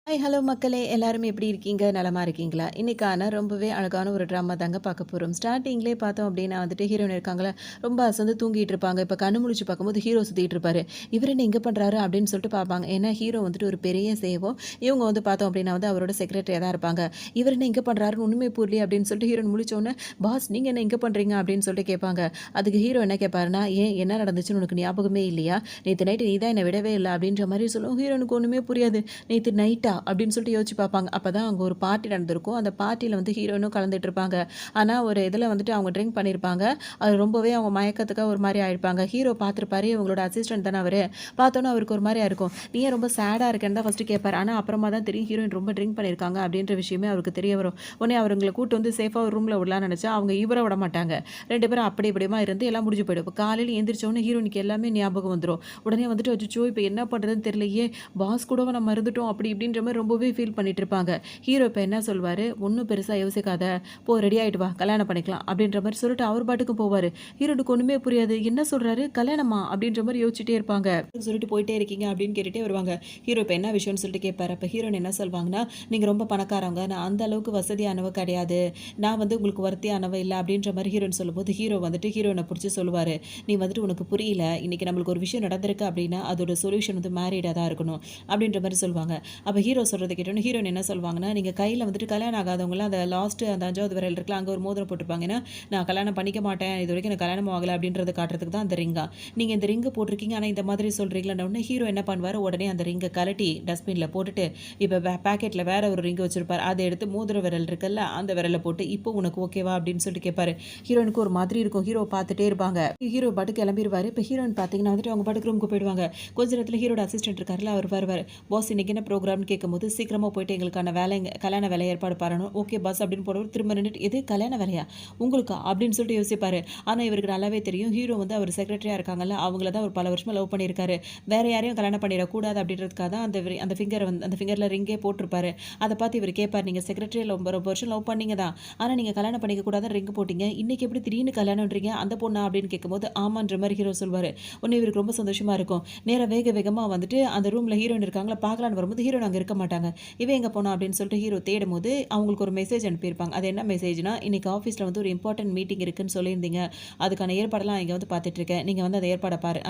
Hi hello மக்களே எல்லாரும் எப்படி இருக்கீங்க? நலமா இருக்கீங்களா? இன்னைக்கான ரொம்பவே அழகான ஒரு ட்ராமா தாங்க பார்க்க போறோம். ஸ்டார்ட்டிங்லேயே பார்த்தோம் அப்படின்னா வந்துட்டு ஹீரோயின் இருக்காங்களா, ரொம்ப அசந்து தூங்கிட்டு இருப்பாங்க. இப்போ கண்ணு முழிச்சு பார்க்கும்போது ஹீரோ சுத்திட்டு இருப்பாரு. இவர் என்ன இங்க பண்றாரு அப்படின்னு சொல்லிட்டு பார்ப்பாங்க. ஏன்னா ஹீரோ வந்துட்டு ஒரு பெரிய சேவம். இவங்க வந்து பார்த்தோம் அப்படின்னா வந்து அவரோட செக்ரட்டரியா தான் இருப்பாங்க. இவர் என்ன இங்க பண்றாருன்னு ஒண்ணுமே புரியலையே அப்படின்னு சொல்லிட்டு ஹீரோயின் முழிச்ச உடனே, பாஸ் நீங்க என்ன இங்க பண்றீங்க அப்படின்னு சொல்லிட்டு கேட்பாங்க. அதுக்கு ஹீரோ என்ன கேட்பாருன்னா, ஏன் என்ன நடந்துச்சுன்னு உனக்கு ஞாபகமே இல்லையா? நேத்து நைட்டு நீ தான் என்ன விடவே இல்ல அப்படின்ற மாதிரி சொல்லுவோம். ஹீரோனுக்கு ஒண்ணுமே புரியாது. நேத்து நைட்டா? அப்படின்னு சொல்லிட்டு யோசிச்சு பார்ப்பாங்க. அப்பதான் அங்க ஒரு பார்ட்டி நடந்திருக்கும். அந்த பார்ட்டில வந்து ஹீரோயினும் கலந்துட்டு இருப்பாங்க. ஆனா, ஒரு இதுல வந்துட்டு அவங்க ட்ரிங்க் பண்ணியிருப்பாங்க. அது ரொம்பவே அவங்க மயக்கத்துக்கு ஒரு மாரி ஆயிருப்பாங்க. ஹீரோ பார்த்திருப்பாரு. இவங்களோட அசிஸ்டன்ட் தானே அவரு. பார்த்தோன்னே அவருக்கு ஒரு மாரியா இருக்கும். "நீ ஏன் ரொம்ப சேடா இருக்கேன்னு" தான் ஃபர்ஸ்ட்டு கேட்பாரு. ஆனா, அப்புறமா தான் தெரியும் ஹீரோயின் ரொம்ப ட்ரிங்க் பண்ணியிருக்காங்க அப்படின்ற விஷயமே அவருக்கு தெரிய வரும். உடனே அவருங்கள கூட்டு வந்து சேஃபா ஒரு ரூம்ல விடலான்னு நெனச்சா, அவங்க இவர விட மாட்டாங்க. 2 பேரும் அப்படி இப்படியுமா இருந்து எல்லாம் முடிஞ்சு போயிடும். இப்ப காலையில எந்திரிச்ச உடனே ஹீரோயினுக்கு எல்லாமே ஞாபகம் வந்துரும். உடனே வந்துட்டு, "அச்சச்சோ! இப்ப என்ன பண்றதுன்னு தெரியலையே! பாஸ் கூடவா நம்ம இருந்துட்டோம்?" அப்படி இப்படின்ற மாரி ரொம்பவே ஃபீல் பண்ணிட்டு இருப்பாங்க. ஹீரோ இப்ப என்ன சொல்வாரு, "ஒண்ணும் பெருசா யோசிக்காத. போ ரெடி ஆயிட்டு வா. கல்யாணம் பண்ணிக்கலாம்." அப்படின்ற மாரி சொல்லிட்டு அவர் பாட்டுக்கு போவாரு. ஹீரோனுக்கு ஒண்ணுமே புரியாது. என்ன சொல்றாரு? கல்யாணமா? அப்படின்ற மாரி யோசிச்சுட்டே இருப்பாங்க. சொல்லிட்டு போயிட்டே இருக்கீங்க அப்படின்னு கேட்டுட்டே வருவாங்க. ஹீரோ இப்ப என்ன விஷயம்னு சொல்லிட்டு கேட்பாரு. அப்ப ஹீரோயின் என்ன சொல்வாங்கன்னா, "நீங்க ரொம்ப பணக்காரவங்க. நான் அந்த அளவுக்கு வசதியானவ கிடையாது. நான் வந்து உங்களுக்கு வொர்த்தியானவ இல்ல." அப்படின்ற மாரி ஹீரோயின் சொல்லும்போது, ஹீரோ வந்துட்டு ஹீரோயின புடிச்சு சொல்லுவாரு. "நீ வந்துட்டு உனக்கு புரியல. இன்னைக்கு நம்மளுக்கு ஒரு விஷயம் நடந்திருக்கு அப்படின்னா, அதோட சொல்யூஷன் வந்து மேரிடா தான் இருக்கணும்." அப்படின்ற மாரி சொல்லுவாங்க. அப்ப ஹீரோ சொல்றத கேட்டோனே ஹீரோயின் என்ன சொல்வாங்கன்னா, "நீங்க கையில வந்துட்டு கல்யாணம் ஆகாதவங்கலாம் அந்த லாஸ்ட் அந்த 5வது விரல் இருக்குல்ல, அங்க ஒரு மோதிரம் போட்டுருப்பாங்க. ஏன்னா, நான் கல்யாணம் பண்ணிக்க மாட்டேன். இதுவரைக்கும் எனக்கு கல்யாணமும் ஆகல." அப்படின்றத காட்டுறதுக்கு தான் அந்த ரிங்கா. நீங்க இந்த ரிங் போட்டிருக்கீங்க. ஆனா, இந்த மாதிரி சொல்றீங்களான்ன உடனே ஹீரோ என்ன பண்ணுவாரு, உடனே அந்த ரிங்க கழட்டி டஸ்ட்பின்ல போட்டுட்டு, இப்ப பாக்கெட்ல வேற ஒரு ரிங் வச்சிருப்பாரு. அத எடுத்து மோதிர விரல் இருக்குல்ல, அந்த விரல்ல போட்டு, "இப்போ உனக்கு ஓகேவா?" அப்படின்னு சொல்லிட்டு கேட்பாரு. ஹீரோயினுக்கு ஒரு மாதிரி இருக்கும். ஹீரோ பார்த்துட்டே இருப்பாங்க. ஹீரோ பாட்டுக்கு கிளம்பிருவாரு. இப்ப ஹீரோயின் பார்த்தீங்கன்னா வந்துட்டு அவங்க பாட்டுக்கு ரூமுக்கு போயிடுவாங்க. கொஞ்ச நேரத்துல ஹீரோட அசிஸ்டன்ட் இருக்கார்ல, அவர் வருவாரு. "பாஸ் இன்னைக்கு என்ன ப்ரோகிராம்னு?" கேட்கும்போது, "சீக்கிரமா போயிட்டு எங்களுக்கான வேலைங்க கல்யாண வேலை ஏற்பாடு பண்ணணும்." "ஓகே பாஸ்" அப்படின்னு போனவர் திரும்ப நின்னுட்டு, "எது கல்யாண வேலையா? உங்களுக்கா?" அப்படின்னு சொல்லிட்டு யோசிப்பாரு. ஆனா இவருக்கு நல்லாவே தெரியும். ஹீரோ வந்து அவர் செக்ரட்டரியா இருக்காங்கல்ல, அவங்கள தான் அவர் பல வருஷமா லவ் பண்ணியிருக்காரு. வேற யாரையும் கல்யாணம் பண்ணிறக்கூடாது அப்படின்றதுக்காக தான் அந்த ஃபிங்கர வந்து அந்த ஃபிங்கர்ல ரிங்கே போட்டிருப்பாரு. அத பார்த்து இவரு கேட்பாரு, "நீங்க செக்ரட்டரியா ரொம்ப ரொம்ப வருஷம் லவ் பண்ணீங்க தான். ஆனா நீங்க கல்யாணம் பண்ணிக்க கூடாதுன்னு ரிங் போட்டீங்க. இன்னைக்கு எப்படி திடீர்னு கல்யாணம்ன்றீங்க? அந்த பொண்ணா?" அப்படின்னு கேட்கும்போது, "ஆமான்ற" மாரி ஹீரோ சொல்வாரு. உடனே இவருக்கு ரொம்ப சந்தோஷமா இருக்கும். நேரா வேக வேகமா வந்துட்டு அந்த ரூம்ல ஹீரோயின் இருக்காங்களா பார்க்கலான்னு வரும்போது, ஹீரோயின் அங்க இருக்க மாட்டாங்க. "இவ எங்க போனா?" அப்படின்னு சொல்லிட்டு ஹீரோ தேடும்போது, அவங்களுக்கு ஒரு மெசேஜ் அனுப்பியிருப்பாங்க. அது என்ன மெசேஜ்னா, "இன்னைக்கு ஆஃபீஸ்ல வந்து ஒரு இம்பார்ட்டன்ட் மீட்டிங் இருக்குன்னு சொல்லியிருந்தீங்க. அதுக்கான ஏற்பாடெல்லாம் இங்க வந்து பார்த்துட்டு இருக்கேன். நீங்க வந்து அந்த ஏற்பாட பாரு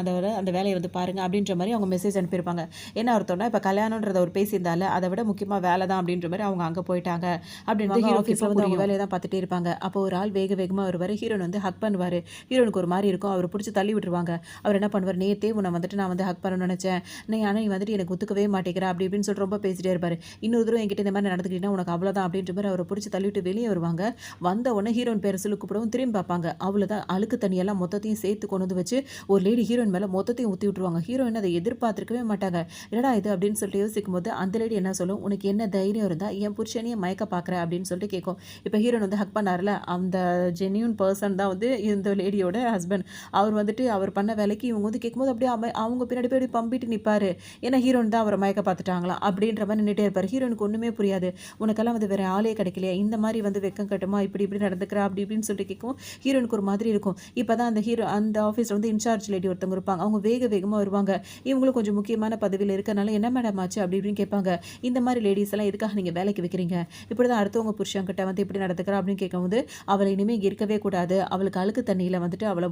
அந்த வேலைய வந்து பாருங்க." அப்படின்ற மாரி அவங்க மெசேஜ் அனுப்பியிருப்பாங்க. என்ன அர்த்தம்னா, இப்ப கல்யாணம்ன்றத அவர் பேசியிருந்தார்ல, அத விட முக்கியமா வேல தான் அப்படின்ற மாரி அவங்க அங்க போயிட்டாங்க. அப்படின்னு ஹீரோக்கு ஆஃபீஸ்ல வந்து அவங்க வேலைய தான் பார்த்துட்டே இருப்பாங்க. அப்போ ஒரு ஆள் வேக வேகமா வருவாரு. ஹீரோயின் வந்து ஹக் பண்ணுவாரு. ஹீரோயினுக்கு ஒரு மாரி இருக்கும். அவர புடிச்சு தள்ளி விட்டுருவாங்க. அவர் என்ன பண்ணுவாரு, "நேத்தே உன்ன வந்துட்டு நான் வந்து ஹக் பண்ணணும்னு நெனச்சேன். ஆனா நீ வந்துட்டு எனக்கு ஒத்துக்கவே மாட்டேங்கிற." அப்படி இப்படின்னு சொல்லிட்டு ரொம்ப பேசிட்டே இருப்பாரு. "இன்னொரு தடவ என்கிட்ட இந்த மாரி நடந்துக்கிட்டீன்னா உனக்கு அவ்வளோதான்." அப்படின்ற மாரி அவர புடிச்சு தள்ளிவிட்டு வெளிய வருவாங்க. வந்த உடனே ஹீரோயின் பேர சொல்லி கூப்பிடவும் திரும்பி பார்ப்பாங்க. அவ்வளோதான் அழுக்கு தண்ணியெல்லாம் மொத்தத்தையும் சேர்த்து கொண்டு வந்து வச்சு, ஒரு லேடி ஹீரோயின் மேல மொத்தத்தையும் ஊத்தி விட்டுருவாங்க. ஹீரோயின் அத எதிர்பார்த்திருக்கவே மாட்டாங்க. "என்னடா இது?" அப்படின்னு சொல்லிட்டு யோசிக்கும்போது, அந்த லேடி என்ன சொல்லும், "உனக்கு என்ன தைரியம் இருந்தா என் புருஷனையே மயக்க பார்க்குற?" அப்படின்னு சொல்லிட்டு கேட்கும். இப்ப ஹீரோயின் வந்து ஹக் பண்ணார்ல, அந்த ஜென்யூன் பெர்சன் தான் வந்து இந்த லேடியோட ஹஸ்பண்ட். அவர் வந்துட்டு அவர் பண்ண வேலைக்கு இவங்க வந்து கேட்கும்போது அப்படியே அவங்க பின்னாடி போய் அப்படியே பம்பிட்டு நிப்பாரு. ஏன்னா ஹீரோயின் தான் அவர மயக்க பார்த்துட்டாங்களாம். அப்படின்ற மாரி நின்னுட்டே இருப்பாரு. ஹீரோயினுக்கு ஒண்ணுமே புரியாது. "உனக்கெல்லாம் வந்து வேற ஆளே கிடைக்கலையா? இந்த மாரி வந்து வெக்கம் கட்டுமா? இப்படி இப்படி நடந்துக்கிற?" அப்படி இப்படின்னு சொல்லிட்டு கேட்கவும், ஹீரோயினுக்கு ஒரு மாதிரி இருக்கும். இப்பதான் அந்த ஆஃபீஸ்ல வந்து இன்சார்ஜ் லேடி ஒருத்தவங்க இருப்பாங்க. அவங்க வேக வேகமா வருவாங்க. இவங்களும் கொஞ்சம் முக்கியமான பதவியில இருக்கனால, "என்ன மேடம் ஆச்சு?" அப்படி இப்படின்னு கேட்பாங்க. "இந்த மாரி லேடீஸ் எல்லாம் எதுக்காக நீங்க வேலைக்கு வைக்கிறீங்க? இப்படிதான் அடுத்தவங்க புருஷன்கிட்ட வந்து இப்படி நடந்துக்கிறா?" அப்படின்னு கேட்கும்போது, "அவள இனிமே இங்க இருக்கவே கூடாது. அவளுக்கு அழுக்கு தண்ணீல வந்துட்டு அவள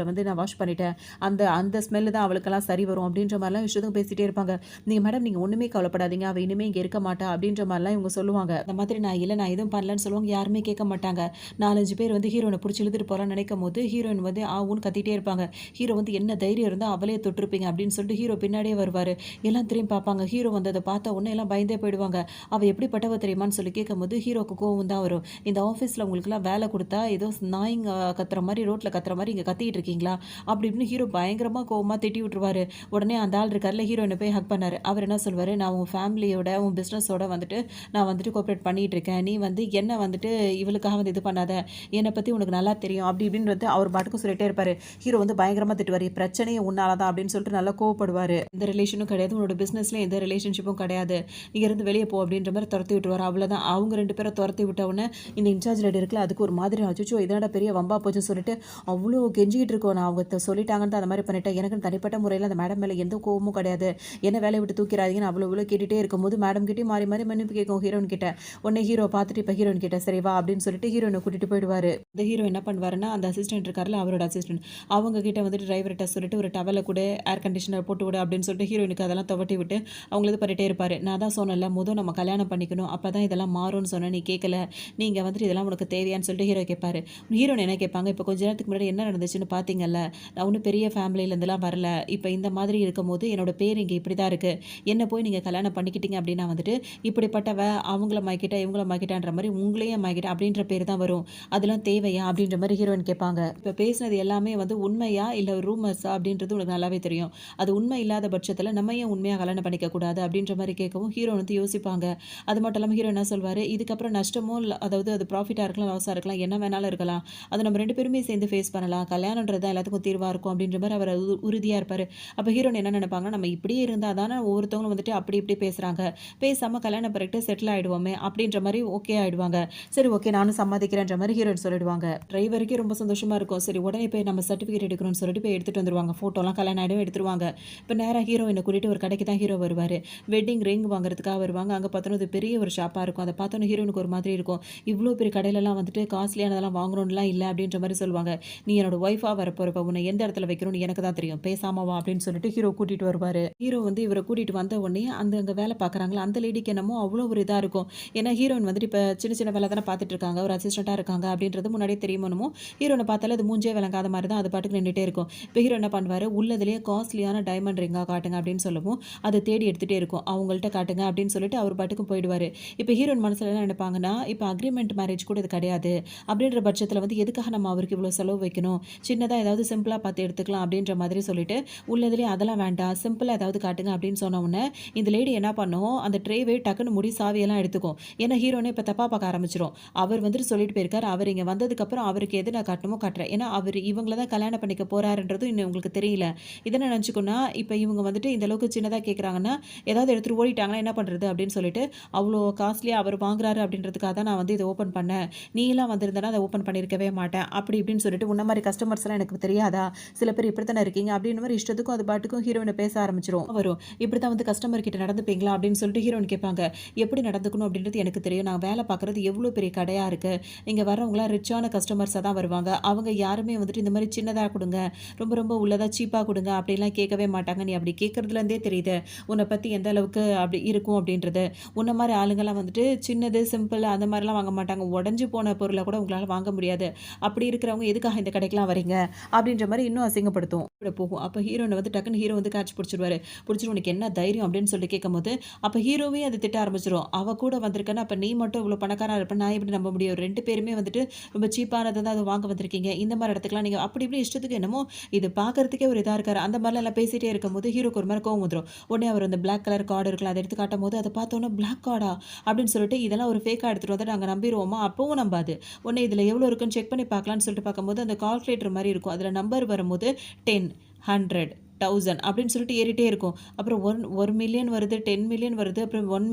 வந்து நான் வாஷ் பண்ணிட்டேன். அந்த அந்த ஸ்மெல் தான் அவளுக்கெல்லாம் சரி வரும்." அப்படின்ற மாரிலாம் விஷயத்தும் பேசிட்டே இருப்பாங்க. மேடம் நீங்க ஒண்ணுமே கவலைப்படாதீங்க. அவ இனிமே இங்க இருக்க மாட்டா." அப்படின்ற மாரிலாம் இவங்க சொல்லுவாங்க. அந்த மாதிரி நான் எதுவும் பண்ணலன்னு சொல்லுவாங்க. யாருமே கேட்க மாட்டாங்க. 4, 5 பேர் வந்து ஹீரோயின புடிச்சு இழுத்துட்டு போலான்னு நினைக்கும்போது, ஹீரோயின் வந்து ஆ ஊன்னு கத்திட்டே இருப்பாங்க. ஹீரோ வந்து என்ன தைரியம் இருந்தா அவளே தொட்டிருப்பீங்க அப்படின்னு சொல்லிட்டு ஹீரோ பின்னாடியே வருவாரு. எல்லாம் திரும்பி பார்ப்பாங்க. ஹீரோ வந்து அத பார்த்த உடனே எல்லாம் பயந்தே போயிடுவாங்க. "அவ எப்படிப்பட்டவ தெரியுமான்னு?" சொல்லி கேட்கும்போது ஹீரோக்கு கோவம் தான் வரும். "இந்த ஆஃபீஸ்ல உங்களுக்கெல்லாம் வேலை குடுத்தா ஏதோ நாய்ங்க கத்துற மாரி ரோட்ல கத்துற மாரி இங்க கத்திக்கிட்டு இருக்கீங்களா?" அப்படி இப்படின்னு ஹீரோ பயங்கரமா கோவமா திட்டி விட்டுருவாரு. உடனே அந்த ஆள் இருக்கார்ல ஹீரோயின போய் ஹக் பண்ணாரு. அவர் என்ன சொல்வாரு, "நான் உன் ஃபேமிலியோட, உன் பிசினஸோட வந்துட்டு நான் வந்துட்டு கோஆப்பரேட் பண்ணிட்டு இருக்கேன். நீ வந்து என்ன வந்துட்டு இவளுக்காக வந்து இது பண்ணாத. என்ன பத்தி உனக்கு நல்லா தெரியும்." அப்படி இப்படின்னு வந்து அவர் பாட்டுக்கு சொல்லிட்டே இருப்பாரு. ஹீரோ வந்து பயங்கரமா திட்டுவாரு. "பிரச்சனையே உன்னால தான்." அப்படின்னு சொல்லிட்டு நல்லா கோவப்படுவாரு. "எந்த ரிலேஷனும் கிடையாது. உன்னோட பிசினஸ்ல எந்த ரிலேஷன்ஷிப்பும் கிடையாது. இங்க இருந்து வெளிய போ." அப்படின்ற மாரி தொரத்தி விட்டுருவாரு. அவ்வளோதான். அவங்க 2 பேரும் தொரத்தி விட்ட உடனே இந்த இன்சார்ஜ் லேடி இருக்குல்ல, அதுக்கு ஒரு மாதிரி அச்சச்சோ! இதென்னடா பெரிய வம்பா போச்சுன்னு சொல்லிட்டு அவ்ளோ கெஞ்சிக்கிட்டு இருக்கோம். "நான் அவங்க சொல்லிட்டாங்கன்னு தான் அந்த மாரி பண்ணிட்டேன். எனக்குன்னு தனிப்பட்ட முறையில அந்த மேடம் மேல எந்த கோவமும் கிடையாது. என்ன வேலைய விட்டு தூக்கிறாதீங்கன்னு" அவ்வளோ இவ்வளோ கேட்டுட்டே இருக்கும்போது மேடம் கிட்டயும் மாறி மாறி மன்னிப்பு கேட்கும் ஹீரோயின் கிட்ட. உடனே ஹீரோ பார்த்துட்டு இப்ப ஹீரோயின் கிட்ட சரி வா அப்படின்னு சொல்லிட்டு ஹீரோயின கூட்டிட்டு போயிடுவாரு. இந்த ஹீரோ என்ன பண்ணுவாருன்னா, அந்த அசிஸ்டன்ட் இருக்கார்ல அவரோட அசிஸ்டன்ட். அவங்க கிட்ட வந்துட்டு டிரைவர்ட்ட சொல்லிட்டு ஒரு டவல குடு, ஏர் கண்டிஷனர் போட்டு விடு அப்படின்னு சொல்லிட்டு ஹீரோயினுக்கு அதெல்லாம் துவட்டி விட்டு அவங்கள இது பண்ணிட்டே இருப்பாரு. நான் தான் சொன்னேன்ல நம்ம கல்யாணம் பண்ணிக்கணும். அப்பதான் இதெல்லாம் மாறும்னு சொன்னேன். நீ கேட்கல. நீங்க வந்துட்டு இதெல்லாம் உனக்கு தேவையான்னு சொல்லிட்டு ஹீரோ கேட்பாரு. ஹீரோயின் என்ன கேட்பாங்க, இப்ப கொஞ்ச நேரத்துக்கு முன்னாடி என்ன நடந்துச்சுன்னு பார்த்தீங்கல்ல. நான் ஒண்ணும் பெரிய ஃபேமிலில இருந்துலாம் வரல. இப்ப இந்த மாதிரி இருக்கும்போது என்னோட பேர் இங்க இப்படிதான் இருக்கு. என்ன போய் நீங்க கல்யாணம் பண்ணிக்கிட்டீங்க அப்படின்னா வந்துட்டு, இப்படிப்பட்டவ அவங்கள மயக்கிட்டா, இவங்கள மயக்கிட்டான்ற மாரி உங்களையே மயக்கிட்டா அப்படின்ற பேர் தான் வரும். அதெல்லாம் தேவையா? அப்படின்ற மாரி ஹீரோயின் கேட்பாங்க. இப்ப பேசினது எல்லாமே வந்து உண்மையா? இல்ல ரூமர்ஸா? அப்படின்றது உனக்கு நல்லாவே தெரியும். அது உண்மை இல்லாத பட்சத்துல நம்ம ஏன் உண்மையா கல்யாணம் பண்ணிக்க கூடாது? அப்படின்ற மாரி கேட்கவும் ஹீரோ வந்து யோசிப்பாங்க. அது மட்டும் இல்லாம ஹீரோ என்ன சொல்வாரு, இதுக்கப்புறம் நஷ்டமோ அதாவது அது ப்ராஃபிட்டா இருக்கலாம், லாஸா இருக்கலாம். என்ன வேணாலும் இருக்கலாம். அத நம்ம 2 பேருமே சேர்ந்து ஃபேஸ் பண்ணலாம். கல்யாணம்ன்றது தான் எல்லாத்துக்கும் தீர்வா இருக்கும் அப்படின்ற மாரி அவர் உறுதியா இருப்பாரு. அப்ப ஹீரோயின் என்ன நினைப்பாங்கன்னா, நம்ம இப்படியே இருந்தா தானே ஒவ்வொருத்தவங்களும் வந்துட்டு அப்படி இப்படி பேசுறாங்க. பேசாம கல்யாணம் பண்ணிட்டு செட்டில் ஆயிடுவோமே அப்படின்ற மாரி ஓகே ஆயிடுவாங்க. சரி ஓகே நானும் சம்மதிக்கிறேன்ற மாரி ஹீரோயின் சொல்லிடுவாங்க. டிரைவருக்கே ரொம்ப சந்தோஷமா இருக்கும். சரி உடனே போய் நம்ம சர்டிஃபிகேட் எடுக்கணும்னு சொல்லிட்டு போய் எடுத்துட்டு வந்துருவாங்க. ஃபோட்டோலாம் கல்யாணம் ஆயிடும் எடுத்துருவாங்க. இப்ப நேரா ஹீரோயின கூட்டிட்டு ஒரு கடைக்கு தான் ஹீரோ வருவாரு. வெட்டிங் ரிங் வாங்குறதுக்காக வருவாங்க. அங்க பார்த்தோன்னா அது பெரிய ஒரு ஷாப்பா இருக்கும். அத பார்த்தோன்னே ஹீரோயினுக்கு ஒரு மாதிரி இருக்கும். இவ்ளோ பெரிய கடையிலலாம் வந்துட்டு காஸ்ட்லியானதெல்லாம் வாங்கணும்லாம் இல்ல அப்படின்ற மாரி சொல்லுவாங்க. நீ என்னோட ஒய்ஃபா வரப்போறப்ப உன்னை எந்த இடத்துல வைக்கணும்னு எனக்கு தான் தெரியும். பேசாம வா அப்படின்னு சொல்லிட்டு ஹீரோ கூட்டிட்டு வருவாரு. ஹீரோ வந்து இவர கூட்டிட்டு வந்த உடனே அங்க வேலை பார்க்குறாங்கல்ல, அந்த லேடிக்கு என்னமோ அவ்ளோ ஒரு இதா இருக்கும். ஏன்னா ஹீரோயின் வந்துட்டு இப்ப சின்ன சின்ன வேலை தானே பார்த்துட்டு இருக்காங்க. ஒரு அசிஸ்டன்ட்டா இருக்காங்க அப்படின்றது முன்னாடியே தெரியுமோ என்னமோ, ஹீரோயின பார்த்தாலே அது மூஞ்சே விளங்காத மாரி தான் அது பாட்டுக்கு நின்னுட்டே இருக்கும். இப்ப ஹீரோ என்ன பண்ணுவாரு, உள்ளதிலேயே காஸ்ட்லியான டைமண்ட் ரிங்கா காட்டுங்க அப்படின்னு சொல்லவும், அத தேடி எடுத்துட்டே இருக்கும். அவங்கள்ட்ட காட்டுங்க அப்படின்னு சொல்லிட்டு அவர் பாட்டுக்கும் போயிடுவாரு. இப்ப ஹீரோயின் மனசுல என்ன நினைப்பாங்கன்னா, இப்ப அக்ரீமெண்ட் மேரேஜ் கூட இது கிடையாது. அப்படின்ற பட்சத்துல வந்து எதுக்காக நம்ம அவருக்கு இவ்ளோ செலவு வைக்கணும்? சின்னதா ஏதாவது சிம்பிளா பார்த்து எடுத்துக்கலாம் அப்படின்ற மாதிரி சொல்லிட்டு, உள்ளதிலேயே அதெல்லாம் வேண்டாம். சிம்பிளா ஏதாவது காட்டுங்க அப்படின்னு சொன்ன உடனே, இந்த லேடி என்ன பண்ணும், அந்த ட்ரேவே டக்குன்னு மூடி சாவியெல்லாம் எடுத்துக்கும். ஏன்னா ஹீரோனே இப்ப தப்பா பார்க்க ஆரம்பிச்சுரும். அவர் வந்துட்டு சொல்லிட்டு போயிருக்காரு. அவர் இங்க வந்ததுக்கப்புறம் அவருக்கு எது நான் காட்டணுமோ காட்டுறேன். ஏன்னா அவரு இவங்கள தான் கல்யாணம் பண்ணிக்க போறாருன்றதும் இன்னும் உங்களுக்கு தெரியல. இத என்ன நினைச்சுக்கும்னா, இப்ப இவங்க வந்துட்டு இந்த அளவுக்கு சின்னதா கேட்குறாங்கன்னா, ஏதாவது எடுத்துட்டு ஓடிட்டாங்கன்னா என்ன பண்றது? அப்படின்னு சொல்லிட்டு, அவ்ளோ காஸ்ட்லியா அவர் வாங்குறாரு அப்படின்றதுக்காக தான் நான் வந்து இத ஓப்பன் பண்ணேன். நீலாம் வந்திருந்தனா அத ஓப்பன் பண்ணியிருக்கவே மாட்டேன். அப்படி இப்படின்னு சொல்லிட்டு, உன்ன மாரி கஸ்டமர்ஸ்லாம் எனக்கு தெரியாதா? சில பேர் இப்படித்தானே இருக்கீங்க. அப்படின்ற மாரி இஷ்டத்துக்கும் அது பாட்டுக்கும் ஹீரோயின பேச ஆரம்பிச்சுரும். வரும். இப்படித்தான் வந்து கஸ்டமர் கிட்ட நடந்துப்பீங்களா? அப்படின்னு சொல்லிட்டு ஹீரோயின் கேட்பாங்க. எப்படி நடந்துக்கணும் அப்படின்றது எனக்கு தெரியும். நான் வேலை பார்க்குறது எவ்வளோ பெரிய கடையா இருக்கு. இங்க வர்றவங்கலாம் ரிச்சான கஸ்டமர்ஸா தான் வருவாங்க. அவங்க யாருமே வந்துட்டு இந்த மாரி சின்னதா குடுங்க, ரொம்ப ரொம்ப உள்ளதா சீப்பா குடுங்க அப்படின்லாம் கேட்கவே மாட்டாங்க. நீ அப்படி கேட்கறதுலேருந்தே தெரியுது. உன்ன பத்தி எந்த அளவுக்கு அப்படி இருக்கும் அப்படின்றது. உன்ன மாரி ஆளுங்கலாம் வந்துட்டு சின்னது, சிம்பிள் அந்த மாரிலாம் வாங்க மாட்டாங்க. உடைஞ்சு போன பொருள கூட உங்களால வாங்க முடியாது. அப்படி இருக்கிறவங்க எதுக்காக இந்த கடைக்கெல்லாம் வரீங்க? அப்படின்ற மாரி இன்னும் அசிங்கப்படுத்தும். இப்படி போகும். அப்ப ஹீரோயின வந்து டக்குன்னு ஹீரோ வந்து கேட்ச் பிடிச்சிருவாரு. பிடிச்சிட்டு உனக்கு என்ன தைரியம் அப்படின்னு சொல்லிட்டு கேட்கும்போது, அப்ப ஹீரோவே அத திட்ட ஆரம்பிச்சுரும். அவ கூட வந்திருக்கன்னா, அப்ப நீ மட்டும் இவ்வளோ பணக்காரனா இருப்ப நான் எப்படி நம்ப முடியும்? 2 பேருமே வந்துட்டு ரொம்ப சீப்பானத தான் அத வாங்க வந்திருக்கீங்க. இந்த மாரி இடத்துக்குலாம் நீங்க அப்படி இப்படி இஷ்டத்துக்கு என்னமோ இது பார்க்கறதுக்கே ஒரு இதா இருக்காரு. அந்த மாரிலாம் எல்லாம் பேசிட்டே இருக்கும்போது ஹீரோக்கு ஒரு மாரி கோவம் வந்துரும். உடனே அவர் அந்த பிளாக் கலர் கார்டு இருக்குல்ல, அத எடுத்து காட்டும்போது அத பார்த்தோனே பிளாக் கார்டா? அப்படின்னு சொல்லிட்டு இதெல்லாம் ஒரு ஃபேக்கா எடுத்துட்டு வந்தா நாங்க நம்பிருவோமா? அப்பவும் நம்பாது. உடனே இதுல எவ்வளோ இருக்குன்னு செக் பண்ணி பார்க்கலான்னு சொல்லிட்டு பார்க்கும்போது, அந்த கால்குலேட்டர் மாரி இருக்கும். அதுல நம்பர் வரும்போது 10, 100, 1000 அப்படின்னு சொல்லிட்டு ஏறிட்டே இருக்கும். அப்புறம் 1 மில்லியன் வருது, 10 மில்லியன் வருது, அப்புறம் 1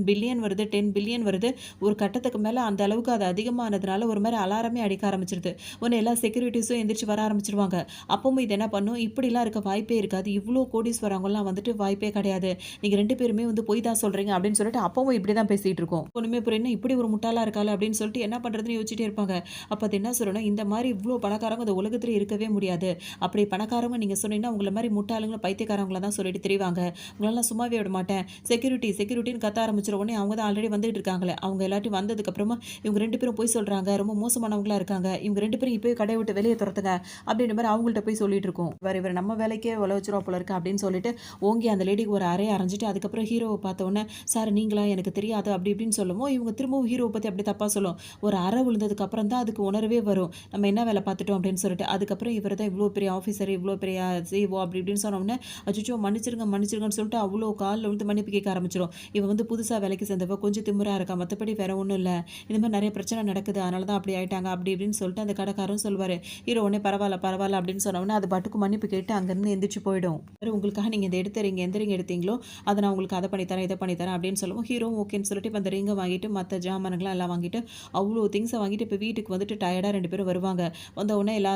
பில்லியன் வருது, 10 பில்லியன் வருது. ஒரு கட்டத்துக்கு மேல அந்த அளவுக்கு அது அதிகமானதுனால ஒரு மாரி அலாரமே அடிக்க ஆரம்பிச்சுருது. உடனே எல்லா செக்யூரிட்டீஸும் எந்திரிச்சு வர ஆரம்பிச்சுருவாங்க. அப்பவும் இது என்ன பண்ணும், இப்படிலாம் இருக்க வாய்ப்பே இருக்காது. இவ்ளோ கோடீஸ்வரங்கலாம் வந்துட்டு வாய்ப்பே கிடையாது. நீங்க 2 பேருமே வந்து பொய் தான் சொல்றீங்க அப்படின்னு சொல்லிட்டு அப்பவும் இப்படி தான் பேசிட்டு இருக்கும். ஒண்ணுமே புரியல. இப்படி ஒரு முட்டாளா இருக்காளே அப்படின்னு சொல்லிட்டு என்ன பண்றதுன்னு யோசிச்சுட்டே இருப்பாங்க. அப்ப அது என்ன சொல்லும்னா, இந்த மாரி இவ்ளோ பணக்காரங்க இந்த உலகத்திலே இருக்கவே முடியாது. அப்படி பணக்காரங்க நீங்க சொன்னீங்கன்னா, உங்கள மாரி முட்டாளுங்கள, பைத்தியக்காரங்கள தான் சொல்லிட்டு திரிவாங்க. உங்களலாம் சும்மாவே விட மாட்டேன். செக்யூரிட்டி செக்யூரிட்டின்னு கத்த ஆரம்பிச்சுற உடனே அவங்க தான் ஆல்ரெடி வந்துட்டு இருக்காங்களே. அவங்க எல்லாத்தையும் வந்ததுக்கு அப்புறமா இவங்க 2 பேரும் பொய் சொல்றாங்க. ரொம்ப மோசமானவங்களா இருக்காங்க. இவங்க 2 பேரும் இப்பவே கடைய விட்டு வெளிய துரத்துங்க. அப்படின்ற மாரி அவங்கள்ட்ட போய் சொல்லிட்டு இருக்கும். இவர் நம்ம வேலைக்கே உழவச்சிருவா போல இருக்கு அப்படின்னு சொல்லிட்டு ஓங்கி அந்த லேடிக்கு ஒரு அறைய அரைஞ்சிட்டு அதுக்கப்புறம் ஹீரோவ பார்த்த உடனே, சார் நீங்களா எனக்கு தெரியாது அப்படி இப்படின்னு சொல்லவும், இவங்க திரும்பவும் ஹீரோவ பத்தி அப்படி தப்பா சொல்லும். ஒரு அறை விழுந்ததுக்கு அப்புறம் தான் அதுக்கு உணர்வே வரும். நம்ம என்ன வேலை பார்த்துட்டோம் அப்படின்னு சொல்லிட்டு. அதுக்கப்புறம் இவர் தான் இவ்ளோ பெரிய ஆஃபீசர், இவ்ளோ பெரிய சிஇஓ அப்படி இப்படின்னு சொன்ன உடனே, அச்சச்சோ! மன்னிச்சிருங்க மன்னிச்சிருங்கன்னு சொல்லிட்டு அவ்ளோ கால்ல விழுந்து மன்னிப்பு கேட்க ஆரம்பிச்சுரும். இவ வந்து புதுசா வேலைக்கு சேர்ந்தவ கொஞ்சம் திமிரா இருக்கா. மத்தபடி வேற ஒண்ணும் இல்ல. இந்த மாரி நெறைய பிரச்சனை நடக்குது. அதனால தான் அப்படி ஆயிட்டாங்க. அப்படி இப்படின்னு சொல்லிட்டு அந்த கடைக்காரரும் சொல்லுவாரு. ஹீரோ உடனே பரவால்ல பரவால்ல அப்படின்னு சொன்ன உடனே அது பாட்டுக்கு மன்னிப்பு கேட்டு அங்கருந்து எந்திரிச்சு போயிடும். உங்களுக்காக நீங்க இத எடுத்தறீங்க. எந்த ரிங் எடுத்தீங்களோ, அத நான் உங்களுக்கு அத பண்ணி தரேன், இத பண்ணி தரேன் அப்படின்னு சொல்லவும், ஹீரோவும் ஓகேன்னு சொல்லிட்டு இப்ப அந்த ரிங்க வாங்கிட்டு மத்த ஜாமானுங்கலாம் எல்லாம் வாங்கிட்டு அவ்ளோ திங்ஸ வாங்கிட்டு இப்ப வீட்டுக்கு வந்துட்டு டயர்டா 2 பேரும் வருவாங்க. வந்த உடனே எல்லா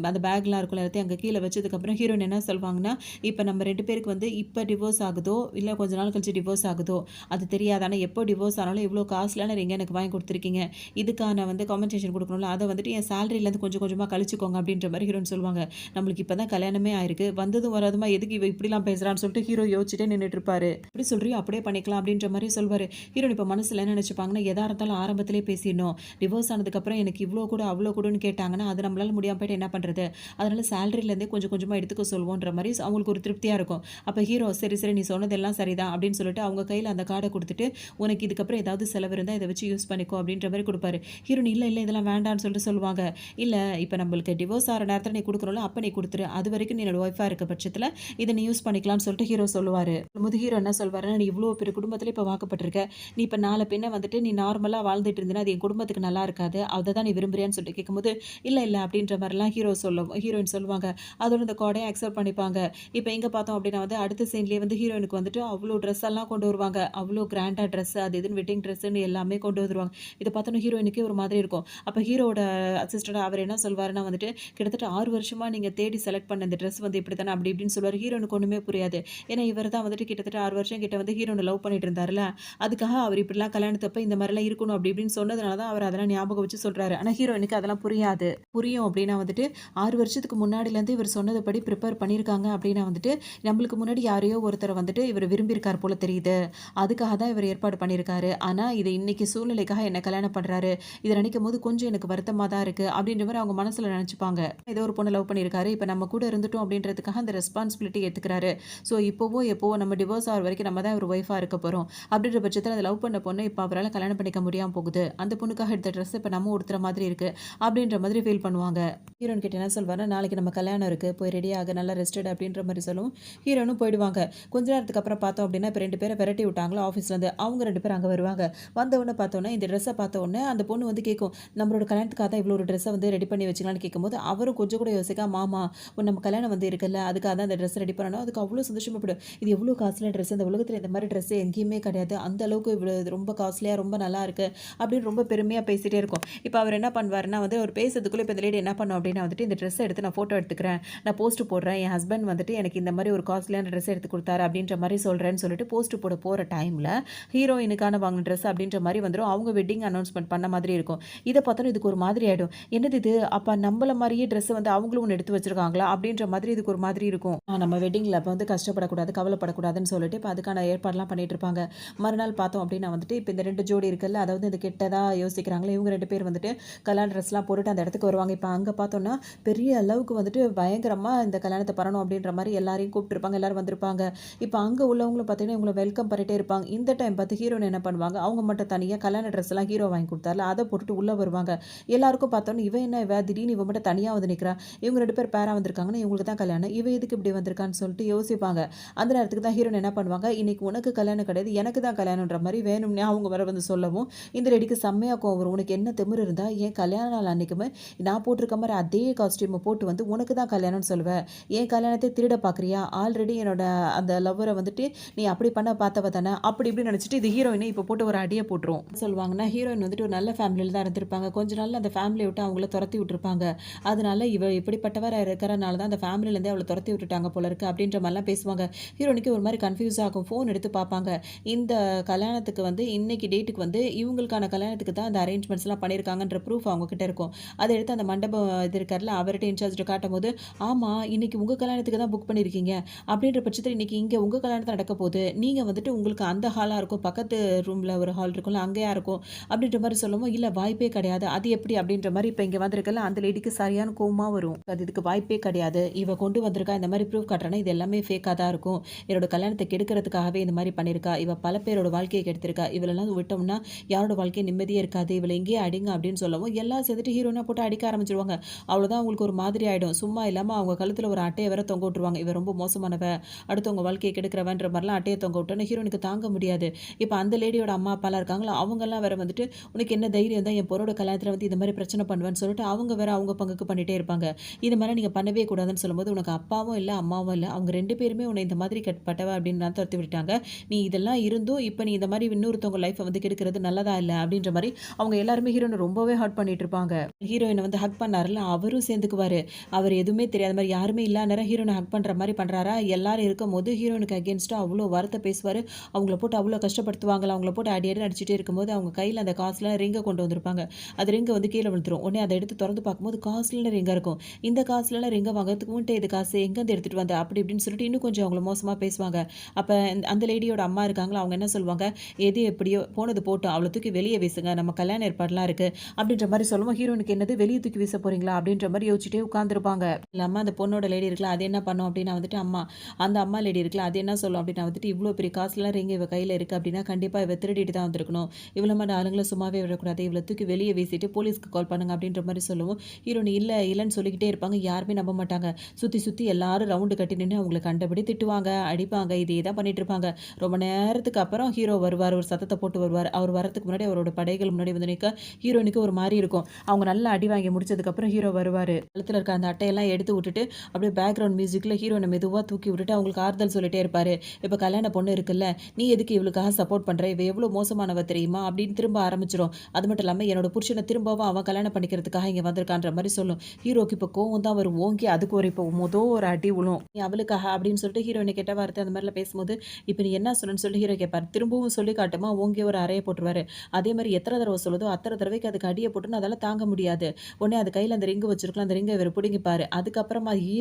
அந்த பேக்லாம் இருக்கும்ல எல்லாத்தையும் அங்க கீழ வச்சதுக்கப்புறம் ஹீரோயின் என்ன சொல்வாங்க சொல்லுவாங்கன்னா, இப்ப நம்ம 2 பேருக்கு வந்து இப்ப டிவோர்ஸ் ஆகுதோ, இல்ல கொஞ்ச நாள் கழிச்சு டிவோர்ஸ் ஆகுதோ, அது தெரியாது. ஆனா எப்போ டிவோர்ஸ் ஆனாலும் இவ்ளோ காஸ்ட்லியான ரிங் எனக்கு வாங்கி குடுத்துருக்கீங்க. இதுக்கான வந்து காம்பன்சேஷன் குடுக்கணும்ல. அத வந்துட்டு என் சேலரிலேருந்து கொஞ்சம் கொஞ்சமா கழிச்சுக்கோங்க அப்படின்ற மாரி ஹீரோயின் சொல்லுவாங்க. நம்மளுக்கு இப்ப தான் கல்யாணமே ஆயிருக்கு. வந்ததும் வராதுமா எதுக்கு இவ இப்படிலாம் பேசுறான்னு சொல்லிட்டு ஹீரோ யோசிச்சுட்டே நின்னுட்டு இருப்பாரு. எப்படி சொல்றியோ அப்படியே பண்ணிக்கலாம் அப்படின்ற மாரி சொல்வாரு. ஹீரோயின் இப்ப மனசுல என்ன நெனச்சுப்பாங்கன்னா, எதா இருந்தாலும் ஆரம்பத்திலேயே பேசிடணும். டிவோர்ஸ் ஆனதுக்கப்புறம் எனக்கு இவ்ளோ குடு, அவ்ளோ குடுன்னு கேட்டாங்கன்னா, அது நம்மளால முடியாம போயிட்டு என்ன பண்றது? அதனால சேலரிலேருந்தே கொஞ்சம் கொஞ்சமா எடுத்துக்க சொல்வோன்ற மாரி அவங்களுக்கு ஒரு திருப்தியா இருக்கும். அப்ப ஹீரோ சரி, சரி நீ சொன்னதெல்லாம் சரிதான் அப்படின்னு சொல்லிட்டு அவங்க கையில அந்த கார்ட குடுத்துட்டு, உனக்கு இதுக்கப்புறம் ஏதாவது செலவு இருந்தா இத வச்சு யூஸ் பண்ணிக்கோ அப்படின்ற மாரி குடுப்பாரு. ஹீரோயின் இல்ல, இல்ல இதெல்லாம் வேண்டான்னு சொல்லிட்டு சொல்லுவாங்க. இல்ல இப்ப நம்மளுக்கு டிவோர்ஸ் ஆற நேரத்துல நீ குடுக்கணும்ல, அப்ப நீ குடுத்துரு. அதுவரைக்கும் நீ என்னோட ஒய்ஃபா இருக்க பட்சத்துல இத நீ யூஸ் பண்ணிக்கலாம்னு சொல்லிட்டு ஹீரோ சொல்லுவாரு. சொல்லும்போது ஹீரோ என்ன சொல்வாருன்னா, நீ இவ்ளோ பெரிய குடும்பத்தில இப்ப வாக்கப்பட்டிருக்க. நீ இப்ப நாள பின்ன வந்துட்டு நீ நார்மலா வாழ்ந்துட்டு இருந்தீன்னா, அது என் குடும்பத்துக்கு நல்லா இருக்காது. அத தான் நீ விரும்புறியான்னு சொல்லிட்டு கேட்கும்போது, இல்ல, இல்ல அப்படின்ற மாரிலாம் ஹீரோயின் சொல்லுவாங்க. அதோட இந்த கார்டையும் அக்செப்ட் பண்ணிப்பாங்க. இப்ப எங்க பார்த்தோம் அப்படின்னா வந்து, அடுத்த சீன்லயே வந்து ஹீரோயினுக்கு வந்துட்டு அவ்ளோ ட்ரெஸ் எல்லாம் கொண்டு வருவாங்க. அவ்ளோ கிராண்டா ட்ரெஸ் அது இதுன்னு வெட்டிங் ட்ரெஸ்ன்னு எல்லாமே கொண்டு வந்துருவாங்க. இத பார்த்தோனே ஹீரோயினுக்கே ஒரு மாதிரி இருக்கும். அப்ப ஹீரோவோட அசிஸ்டன்ட் அவர் என்ன சொல்வாருன்னா வந்துட்டு, கிட்டத்தட்ட 6 வருஷமா நீங்க தேடி செலக்ட் பண்ண இந்த ட்ரெஸ் வந்து இப்படித்தானே அப்படி இப்படின்னு சொல்லுவாரு. ஹீரோயினுக்கு ஒண்ணுமே புரியாது. ஏன்னா இவர் தான் வந்துட்டு கிட்டத்தட்ட 6 வருஷம் கிட்ட வந்து ஹீரோயின லவ் பண்ணிட்டு இருந்தார்ல. அதுக்காக அவர் இப்படிலாம் கல்யாணத்தப்ப இந்த மாரிலாம் இருக்கணும் அப்படி இப்படின்னு சொன்னதுனால தான் அவர் அதெல்லாம் ஞாபகம் வச்சு சொல்றாரு. ஆனா ஹீரோயினுக்கு அதெல்லாம் புரியாது. புரியும் அப்படின்னா வந்துட்டு 6 வருஷத்துக்கு முன்னாடிலேருந்து இவர் சொன்னதுபடி ப்ரிப்பேர் பண்ணியிருக்காங்க அப்படின்னா வந்துட்டு, நம்மளுக்கு முன்னாடி யாரையோ ஒருத்தர வந்துட்டு இவர் விரும்பியிருக்கார் போல தெரியுது. அதுக்காக தான் இவர் ஏற்பாடு பண்ணியிருக்காரு. ஆனா இது இன்னைக்கு சூழ்நிலைக்காக என்ன கல்யாணம் பண்றாரு. இத நினைக்கும்போது கொஞ்சம் எனக்கு வருத்தமா தான் இருக்கு. அப்படின்ற மாரி அவங்க மனசுல நெனச்சுப்பாங்க. ஏதோ ஒரு பொண்ண லவ் பண்ணியிருக்காரு. இப்ப நம்ம கூட இருந்துட்டோம் அப்படின்றதுக்காக அந்த ரெஸ்பான்சிபிலிட்டி ஏத்துக்கிறாரு. ஸோ இப்பவோ எப்பவோ நம்ம டிவோர்ஸ் ஆகுற வரைக்கும் நம்ம தான் ஒரு ஒய்ஃபா இருக்க போறோம். அப்படின்ற பட்சத்தில அந்த லவ் பண்ண பொண்ணு இப்ப அவரால கல்யாணம் பண்ணிக்க முடியாம போகுது. அந்த பொண்ணுக்காக எடுத்த ட்ரெஸ் இப்ப நம்ம உடுத்துற மாதிரி இருக்கு. அப்படின்ற மாதிரி ஃபீல் பண்ணுவாங்க. ஹீரோயின் கிட்ட என்ன சொல்வாருன்னா, நாளைக்கு நம்ம கல்யாணம் இருக்கு. போய் ரெடி ஆகு. நல்லா ரெஸ்ட் எடு அப்படின்ற மாரி சொல்லவும், ஹீரோனும் போயிடுவாங்க. கொஞ்ச நேரத்துக்கு அப்புறம் பார்த்தோம் அப்படின்னா, இப்ப 2 பேர விரட்டி விட்டாங்களா ஆஃபீஸ்லேருந்து. அவங்க 2 பேரும் அங்க வருவாங்க. வந்தவுடனே பார்த்தோன்னே, இந்த ட்ரெஸ்ஸ பார்த்தவுடனே அந்த பொண்ணு வந்து கேட்கும். நம்மளோட கல்யாணத்துக்காக தான் இவ்வளோ ஒரு ட்ரெஸ்ஸ வந்து ரெடி பண்ணி வச்சுக்கலான்னு கேட்கும்போது, அவரும் கொஞ்சம் கூட யோசிக்காம, ஆமா நம்ம கல்யாணம் வந்து இருக்குல்ல, அதுக்காக தான் இந்த ட்ரெஸ் ரெடி பண்ணணும். அதுக்கு அவ்ளோ சந்தோஷமாப்படும். இது எவ்ளோ காஸ்ட்லியான ட்ரெஸ். இந்த உலகத்துல இந்த மாரி ட்ரெஸ் எங்கேயுமே கிடையாது. அந்த அளவுக்கு இவ்ளோ ரொம்ப காஸ்ட்லியா ரொம்ப நல்லா இருக்கு. அப்படின்னு ரொம்ப பெருமையா பேசிட்டே இருக்கும். இப்ப அவர் என்ன பண்ணுவாருன்னா வந்து, அவர் பேசுறதுக்குள்ள இப்ப இந்த லேடி என்ன பண்ணும் அப்படின்னா வந்துட்டு, இந்த ட்ரெஸ்ஸ எடுத்து நான் ஃபோட்டோ எடுத்துக்கிறேன். நான் போஸ்ட் போடுறேன். என் ஹஸ்பண்ட் வந்துட்டு எனக்கு இந்த மாரி ஒரு காஸ்ட்லியான ட்ரெஸ் எடுத்து குடுத்தாரு அப்படின்ற மாரி சொல்றேன்னு சொல்லிட்டு போஸ்ட் போட போற டைம்ல, ஹீரோயினுக்கான வாங்குன ட்ரெஸ் அப்படின்ற மாரி வந்துரும். அவங்க வெட்டிங் அனௌன்ஸ்மென்ட் பண்ண மாதிரி இருக்கும். இத பார்த்தோனே இதுக்கு ஒரு மாதிரி ஆயிடும். என்னது இது? அப்ப நம்மள மாரியே ட்ரெஸ் வந்து அவங்களும் ஒண்ணு எடுத்து வச்சிருக்காங்களா? அப்படின்ற மாதிரி இதுக்கு ஒரு மாதிரி இருக்கும். நம்ம வெட்டிங்ல அப்ப வந்து கஷ்டப்படக்கூடாது, கவலைப்படக்கூடாதுன்னு சொல்லிட்டு இப்ப அதுக்கான ஏற்பாடுலாம் பண்ணிட்டு இருப்பாங்க. மறுநாள் பார்த்தோம் அப்படின்னா வந்துட்டு, இப்ப இந்த 2 ஜோடி இருக்குல்ல, அதாவது இந்த கெட்டதா யோசிக்கிறாங்களே, இவங்க 2 பேர் வந்துட்டு கல்யாண ட்ரெஸ்லாம் போட்டுட்டு அந்த இடத்துக்கு வருவாங்க. இப்ப அங்க பார்த்தோம்னா, பெரிய அளவுக்கு வந்துட்டு பயங்கரமா இந்த கல்யாணத்த பண்ணணும் அப்படின்ற மாரி எல்லாரையும் கூப்பிட்டுருப்பாங்க. எல்லாரும் வந்திருப்பாங்க. இப்ப அங்க உள்ளவங்களும் பார்த்தீங்கன்னா, இவங்கள வெல்கம் பண்ணிட்டே இருப்பாங்க. இந்த டைம் பார்த்து ஹீரோயின் என்ன பண்ணுவாங்க, அவங்க மட்டும் தனியா கல்யாண ட்ரெஸ்லாம் ஹீரோ வாங்கி குடுத்தார்ல, அத போட்டுட்டு உள்ள வருவாங்க. எல்லாருக்கும் பார்த்தோன்னே, இவ என்ன இவ திடீர்னு இவ மட்டும் தனியா வந்து நிக்கிறா. இவங்க 2 பேர் பேரா வந்திருக்காங்கன்னா, இவங்களுக்கு தான் கல்யாணம். இவ எதுக்கு இப்படி வந்திருக்கான்னு சொல்லிட்டு யோசிப்பாங்க. அந்த நேரத்துக்கு தான் ஹீரோயின் என்ன பண்ணுவாங்க, இன்னைக்கு உனக்கு கல்யாணம் கிடையாது, எனக்கு தான் கல்யாணம்ன்ற மாரி வேணும்னே அவங்க வேற வந்து சொல்லவும், இந்த லேடிக்கு செம்மையா கோவம் வரும். உனக்கு என்ன திமிரு இருந்தா, என் கல்யாண நாள் அன்னைக்குமே நான் போட்டிருக்க மாரி அதே காஸ்டியூம போட்டு வந்து உனக்கு தான் கல்யாணம்னு சொல்லுவ. என் கல்யாணத்த திருட பார்க்குறியா? ஆல்ரெடி என்னோட அந்த லவ்வர வந்துட்டு நீ அப்படி பண்ண பார்த்தவ தானே! அப்படி இப்படின்னு நினைச்சுட்டு இது ஹீரோயின இப்ப போட்டு ஒரு அடிய போட்டுரும். சொல்லுவாங்கன்னா, ஹீரோயின் வந்துட்டு ஒரு நல்ல ஃபேமிலில தான் இருந்திருப்பாங்க. கொஞ்ச நாள்ல அந்த ஃபேமிலிய விட்டு அவங்கள தொரத்தி விட்டுருப்பாங்க. அதனால இவ இப்படிப்பட்டவரா இருக்கிறனால தான் அந்த ஃபேமிலிலேருந்தே அவள தொரத்தி விட்டுட்டாங்க போல இருக்கு அப்படின்ற மாரிலாம் பேசுவாங்க. ஹீரோயினுக்கு ஒரு மாரி கன்ஃப்யூஸ் ஆகும். ஃபோன் எடுத்து பார்ப்பாங்க. இந்த கல்யாணத்துக்கு வந்து இன்னைக்கு டேட்டுக்கு வந்து இவங்களுக்கான கல்யாணத்துக்கு தான் அந்த அரேஞ்ச்மெண்ட்ஸ்லாம் பண்ணியிருக்காங்கன்ற ப்ரூஃப் அவங்க கிட்ட இருக்கும். அத எடுத்து அந்த மண்டபம் இது இருக்கார்ல, அவர்ட்ட இன்சார்ஜ்ட்ட காட்டும்போது, ஆமா இன்னைக்கு உங்க கல்யாணத்துக்கு தான் புக் பண்ணியிருக்கீங்க. அப்படின்ற பட்சத்தில இன்னைக்கு இங்க உங்க கல்யாணம் தான் நடக்க போகுது. நீங்க வந்துட்டு உங்களுக்கு அந்த ஹாலா இருக்கும். பக்கத்து ரூம்ல ஒரு ஹால் இருக்கும்ல, அங்கேயா இருக்கும். அப்படின்ற மாரி சொல்லவும், இல்ல வாய்ப்பே கிடையாது. அது எப்படி அப்படின்ற மாரி இப்ப இங்க வந்திருக்கல்ல, அந்த லேடிக்கு சரியான கோவமா வரும். அது இதுக்கு வாய்ப்பே கிடையாது. இவ கொண்டு வந்திருக்கா இந்த மாரி ப்ரூஃப் காட்டுறான்னா, இது எல்லாமே ஃபேக்கா தான் இருக்கும். என்னோட கல்யாணத்த கெடுக்கிறதுக்காகவே இந்த மாரி பண்ணியிருக்கா. இவ பல பேரோட வாழ்க்கைய கெடுத்திருக்கா. இவளெல்லாம் விட்டோம்னா யாரோட வாழ்க்கை நிம்மதியே இருக்காது. இவள இங்கேயே அடிங்க அப்படின்னு சொல்லவும், எல்லாம் சேர்ந்துட்டு ஹீரோயின போட்டு அடிக்க ஆரம்பிச்சுருவாங்க. அவ்வளோதான் அவங்களுக்கு ஒரு மாதிரி ஆயிடும். சும்மா இல்லாம அவங்க கழுத்துல ஒரு அட்டைய வேற தொங்க விட்டுருவாங்க. இவ ரொம்ப மோசமானவ, அடுத்தவங்க வாழ்க்கைய கெடுக்கிறவன்ற மாரிலாம் அட்டைய தொங்க விட்டோனே ஹீரோயினுக்கு தாங்க முடியாது. இப்ப அந்த லேடியோட அம்மா, அப்பாலாம் இருக்காங்களா, அவங்கலாம் வேற வந்துட்டு, "உனக்கு என்ன தைரியம் தான் என் பொண்ணோட கல்யாணத்துல வந்து இந்த மாரி பிரச்சனை பண்ணுவேன்னு" சொல்லிட்டு அவங்க வேற அவங்க பங்குக்கு பண்ணிட்டே இருப்பாங்க. இது மாரிலாம் நீங்க பண்ணவே கூடாதுன்னு சொல்லும்போது, "உனக்கு அப்பாவும் இல்ல, அம்மாவும் இல்ல. அவங்க 2 பேருமே உன்ன இந்த மாதிரி பட்டவ அப்படின்னு தான் தொரத்தி விட்டுட்டாங்க. நீ இதெல்லாம் இருந்தும் இப்ப நீ இந்த மாரி இன்னொருத்தவங்க லைஃப்ப வந்து கெடுக்கிறது நல்லதா இல்ல." அப்படின்ற மாரி அவங்க எல்லாருமே ஹீரோயின ரொம்பவே ஹர்ட் பண்ணிட்டு இருப்பாங்க. ஹீரோயின வந்து ஹக் பண்ணாருல்ல, அவரும் சேர்ந்துக்குவாரு. அவர் எதுவுமே தெரியாத மாரி யாருமே இல்லாத நேரம் ஹீரோயின ஹக் பண்ற மாரி பண்றாரா, எல்லாரும் இருக்கும்போது ஹீரோயினுக்கு அகெயின்ஸ்டா அவ்ளோ வார்த்தை பேசுவாரு. அவங்கள போட்டு அவ்ளோ கஷ்டப்படுத்துவாங்களாம். அவங்கள போட்டு அடி அடின்னு அடிச்சுட்டே இருக்கும்போது, அவங்க கையில அந்த காசுலாம் ரிங்க கொண்டு வந்திருப்பாங்க. அது ரிங் வந்து கீழ விழுந்துரும். உடனே அத எடுத்து தொறந்து பார்க்கும்போது காசுல ரிங்கா இருக்கும். இந்த காசுலலாம் ரிங்க வாங்குறதுக்கு உன்ட்ட எது காசு? எங்கேருந்து எடுத்துட்டு வந்த? அப்படி இப்படின்னு சொல்லிட்டு இன்னும் கொஞ்சம் அவங்கள மோசமா பேசுவாங்க. அப்ப அந்த லேடியோட அம்மா இருக்காங்களா, அவங்க என்ன சொல்லுவாங்க, எது எப்படியோ போனது போட்டும். அவள தூக்கி வெளிய வீசுங்க. நம்ம கல்யாண ஏற்பாடுலாம் இருக்கு. அப்படின்ற மாரி சொல்லவும், ஹீரோயினுக்கு என்னது வெளிய தூக்கி வீச போறீங்களா? அப்படின்ற மாரி யோசிச்சுட்டே உட்கார்ந்திருப்பாங்க. இல்லாம அந்த பொண்ணோட லேடி இருக்குல்ல, அது என்ன பண்ணும் அப்படின்னா வந்துட்டு அம்மா. அந்த அம்மா லேடி இருக்குல்ல, அது என்ன சொல்லும் அப்படின்னா வந்துட்டு, இவ்ளோ பெரிய காசுலாம் ரிங் இவ கையில இருக்கு அப்படின்னா, கண்டிப்பா இவ திருடிட்டு தான் வந்திருக்கணும். இவள மாரி ஆளுங்கள சும்மாவே விடக்கூடாது. இவள தூக்கி வெளிய வீசிட்டு போலீஸ்க்கு கால் பண்ணுங்க அப்படின்ற மாரி சொல்லவும், ஹீரோயின் இல்லன்னு சொல்லிக்கிட்டே இருப்பாங்க. யாருமே நம்ப மாட்டாங்க. சுத்தி சுத்தி எல்லாரும் ரவுண்டு கட்டி நின்னு அவங்கள கண்டபடி திட்டுவாங்க, அடிப்பாங்க. இதே தான் பண்ணிட்டு இருப்பாங்க. ரொம்ப நேரத்துக்கு அப்புறம் ஹீரோ வருவாரு. ஒரு சத்தத்த போட்டு வருவாரு. அவர் வரதுக்கு முன்னாடி அவரோட படைகள் முன்னாடி வந்து நிக்க, ஹீரோயினுக்கு ஒரு மாரி இருக்கும். அவங்க நல்லா அடி வாங்கி முடிச்சதுக்கப்புறம் ஹீரோ வருவாரு. கழுத்துல இருக்க அந்த அட்டையெல்லாம் எடுத்து விட்டுட்டு, அப்படியே பேக்கிரவுண்ட் மியூசிக்ல ஹீரோயின மெதுவா தூக்கி விட்டுட்டு அவங்களுக்கு ஆறுதல் சொல்லிட்டே இருப்பாரு. "இப்ப கல்யாண பொண்ணு இருக்குல்ல, நீ எதுக்கு இவளுக்காக சப்போர்ட் பண்ற? இவ எவ்ளோ மோசமானவ தெரியுமா?" அப்படின்னு திரும்ப ஆரம்பிச்சுரும். அது மட்டும் இல்லாம, என்னோட புருஷன திரும்பவும் அவன் கல்யாணம் பண்ணிக்கிறதுக்காக இங்க வந்திருக்கான்ற மாரி சொல்லும். ஹீரோக்கு இப்ப கோவம் தான் வரும். ஓங்கி அதுக்கு ஒரு இப்போ ஒரு அடி விழும். "நீ அவளுக்காக?" அப்படின்னு சொல்லிட்டு ஹீரோயின கெட்ட வார்த்தை அந்த மாரிலாம் பேசும்போது, "இப்ப நீ என்ன சொன்னன்னு?" சொல்லி ஹீரோ கேட்பாரு. திரும்பவும் சொல்லி காட்டுமா, ஓங்கி ஒரு அறைய போட்டுருவாரு. அதே மாரி எத்தன தடவ சொல்லுதோ, அத்தன தடவைக்கு அதுக்கு அடிய போட்டுன்னு அதால தாங்க முடியாது. உடனே அது கையில அந்த ரிங் வச்சிருக்கலாம். அந்த ரிங்க இவரு புடுங்கிப்பாரு. அதுக்கப்புறமா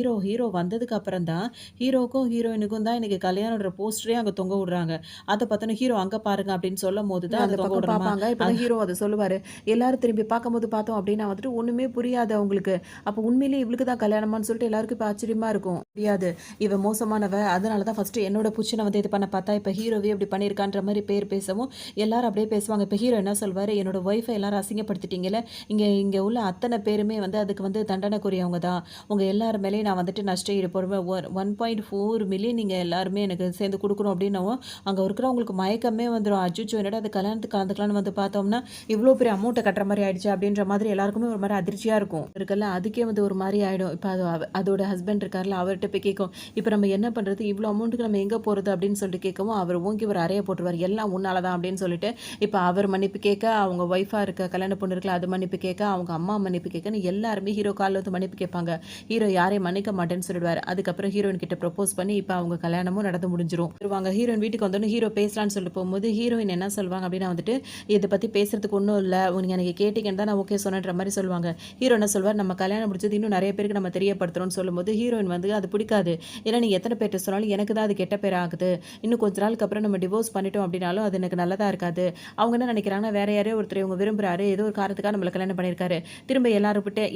ஹீரோ வந்ததுக்கு அப்புறம் தான், ஹீரோக்கும் ஹீரோயினுக்கும் தான் இன்னைக்கு கல்யாணம்ன்ற போஸ்டரே அங்க தொங்க விடுறாங்க. அத பார்த்தோனே ஹீரோ அங்க பாருங்க அப்படின்னு சொல்லும்போது தான் அந்த அத தொங்க பக்கம் விடணுமா? பார்ப்பாங்க. இப்ப தான் ஹீரோ அத சொல்லுவாரு. எல்லாரும் திரும்பி பார்க்கும்போது பார்த்தோம் அப்டின்னா வந்துட்டு ஒண்ணுமே புரியாது அவங்களுக்கு. அப்ப உண்மையிலேயே இவளுக்கு தான் கல்யாணமான்னு சொல்லிட்டு எல்லாருக்கும் இப்ப ஆச்சரியமா இருக்கும். புரியாது. இவ மோசமானவ. அதனால தான் ஃபர்ஸ்ட்டு என்னோட புருஷன வந்து இது பண்ண பார்த்தா, இப்ப ஹீரோவே இப்டி பண்ணியிருக்கான்ற மாரி பேர் பேசவும், எல்லாரும் அப்படியே பேசுவாங்க. இப்ப ஹீரோ என்ன சொல்வாரு, என்னோட ஒய்ஃப எல்லாரும் அசிங்கப்படுத்திட்டீங்கல்ல, இங்க இங்க உள்ள அத்தன பேருமே வந்து அதுக்கு வந்து தண்டனைக்குரியவங்க தான். உங்க எல்லார் மேலயும் நான் வந்துட்டு நஷ்ட ஈடு போடுவேன். 1.4 மில்லியன் நீங்க எல்லாருமே எனக்கு சேர்ந்து குடுக்கணும் அப்டின்னவும், அங்க இருக்கிறவங்களுக்கு மயக்கமே வந்துரும். அச்சச்சோ! என்னடா இது கல்யாணத்துக்கு கலந்துக்கலான்னு வந்து பார்த்தோம்னா, இவ்ளோ பெரிய அமௌண்ட்ட கட்டுற மாரி ஆயிடுச்சே! அப்டின்ற மாதிரி எல்லாருக்குமே ஒரு மாரி அதிர்ச்சியா இருக்கும். இருக்குல்ல, அதுக்கே வந்து ஒரு மாரி ஆயிடும். இப்ப அதோட ஹஸ்பண்ட் இருக்கார்ல, அவர்ட்ட போய் கேட்கும். இப்ப நம்ம என்ன பண்றது? இவ்ளோ அமௌண்ட்டுக்கு நம்ம எங்க போறது? அப்டின்னு சொல்லிட்டு கேட்கவும், அவர் ஓங்கி ஒரு அறைய போட்டுருவாரு. எல்லாம் உன்னால தான் அப்டின்னு சொல்லிட்டு, இப்ப அவர் மன்னிப்பு கேட்க, அவங்க ஒய்ஃபா இருக்க கல்யாண பொண்ணு இருக்குல்ல, அது மன்னிப்பு கேட்க, அவங்க அம்மா மன்னிப்பு கேட்கன்னு எல்லாருமே ஹீரோ கால்ல வந்து மன்னிப்பு கேட்பாங்க. ஹீரோ யாரையும் மன்னிக்க மாட்டேன்னு சொல்லிடுவாரு. அதுக்கப்புறம் ஹீரோயின் கிட்ட ப்ரொபோஸ் பண்ணி, இப்ப அவங்க கல்யாணமும் நடந்து முடிஞ்சிரும். வருவாங்க. ஹீரோயின் வீட்டுக்கு வந்தோனே ஹீரோ பேசலான்னு சொல்லிட்டு போம்போது, ஹீரோயின் என்ன சொல்வாங்க அப்டின்னா வந்துட்டு, இத பத்தி பேசுறதுக்கு ஒண்ணும் இல்ல. நீங்க எனக்கு கேட்டீங்கன்னு தான் நான் ஓகே சொன்னேன்ற மாரி சொல்லுவாங்க. ஹீரோ என்ன சொல்வார், நம்ம கல்யாணம் முடிச்சது இன்னும் நெறைய பேருக்கு நம்ம தெரியப்படுத்துறோம்னு சொல்லும்போது, ஹீரோயின் வந்து அது பிடிக்காது. ஏன்னா நீ எத்தன பேர்ட்ட சொன்னாலும் எனக்கு தான் அது கெட்ட பேர் ஆகுது. இன்னும் கொஞ்ச நாளுக்கு அப்புறம் நம்ம டிவோர்ஸ் பண்ணிட்டோம் அப்டின்னாலும் அது எனக்கு நல்லதா இருக்காது. அவங்க என்ன நெனைக்கிறாங்கன்னா, வேற யாரையோ ஒருத்தர இவங்க விரும்புறாரு. ஏதோ ஒரு காரணத்துக்காக நம்மள கல்யாணம் பண்ணியிருக்காரு. திரும்ப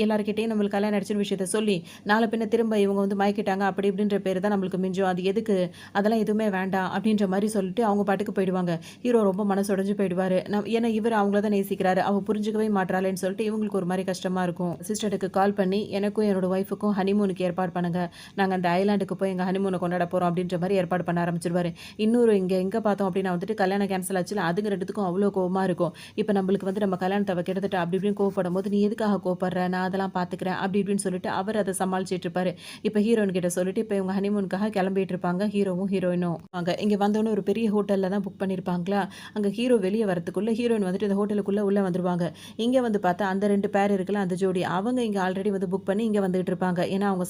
எல்லார்கிட்டயும் நம்மளுக்கு கல்யாணம் ஆயிடுச்சுன்னு விஷயத்த சொல்லி, நாள பின்ன திரும்ப இவங்க வந்து மயக்கிட்டாங்க அப்படி இப்படின்ற பேரு தான் நம்மளுக்கு மிஞ்சும். அது எதுக்கு? அதெல்லாம் எதுவுமே வேண்டாம் அப்படின்ற மாரி சொல்லிட்டு அவங்க பாட்டுக்கு போயிடுவாங்க. ஹீரோ ரொம்ப மனசு உடைஞ்சு போயிடுவாரு. ஏன்னா இவரு அவங்கள தான் நேசிக்கிறாரு. அவ புரிஞ்சுக்கவே மாட்றாளேன்னு சொல்லிட்டு இவங்களுக்கு ஒரு மாரி கஷ்டமா இருக்கும். சிஸ்டருக்கு கால் பண்ணி எனக்கும் என்னோட ஒய்ஃப்க்கும் ஹனிமூனுக்கு ஏற்பாடு பண்ணுங்க. நாங்க அந்த ஐலாண்டுக்கு போய் எங்க ஹனிமூன கொண்டாட போறோம் அப்படின்ற மாரி ஏற்பாடு பண்ண ஆரம்பிச்சுருவாரு. இன்னொரு இங்க எங்க பார்த்தோம் அப்படின்னா வந்துட்டு கல்யாணம் கேன்சல் ஆச்சுல, அதுங்க 2த்துக்கும் அவ்ளோ கோவமா இருக்கும். இப்ப நம்மளுக்கு வந்து நம்ம கல்யாணத்த அவ கெடுத்துட்டா அப்படி இப்படின்னு கோவப்படும்போது, நீ எதுக்காக கோவப்படுற? நான் அதெல்லாம் பார்த்துக்கிறேன் அப்படி இப்படின்னு சொல்லிட்டு அவர் அத சமாளிச்சுட்டு இருப்பாரு. இப்ப ஹீரோயின் கிட்ட சொல்லிட்டு இப்ப இவங்க ஹனிமூனுக்காக கிளம்பிட்டு இருப்பாங்க. ஹீரோவும் ஹீரோயினும். அங்க இங்க வந்தோனே ஒரு பெரிய ஹோட்டல்ல தான் புக் பண்ணியிருப்பாங்களா, அங்க ஹீரோ வெளிய வரதுக்குள்ள ஹீரோயின் வந்துட்டு இந்த ஹோட்டலுக்குள்ள உள்ள வந்துருவாங்க. இங்க வந்து பார்த்தா அந்த 2 பேர் இருக்குல்ல அந்த ஜோடி, அவங்க இங்க ஆல்ரெடி வந்து புக் பண்ணி இங்க வந்துட்டு இருப்பாங்க. ஏன்னா அவங்க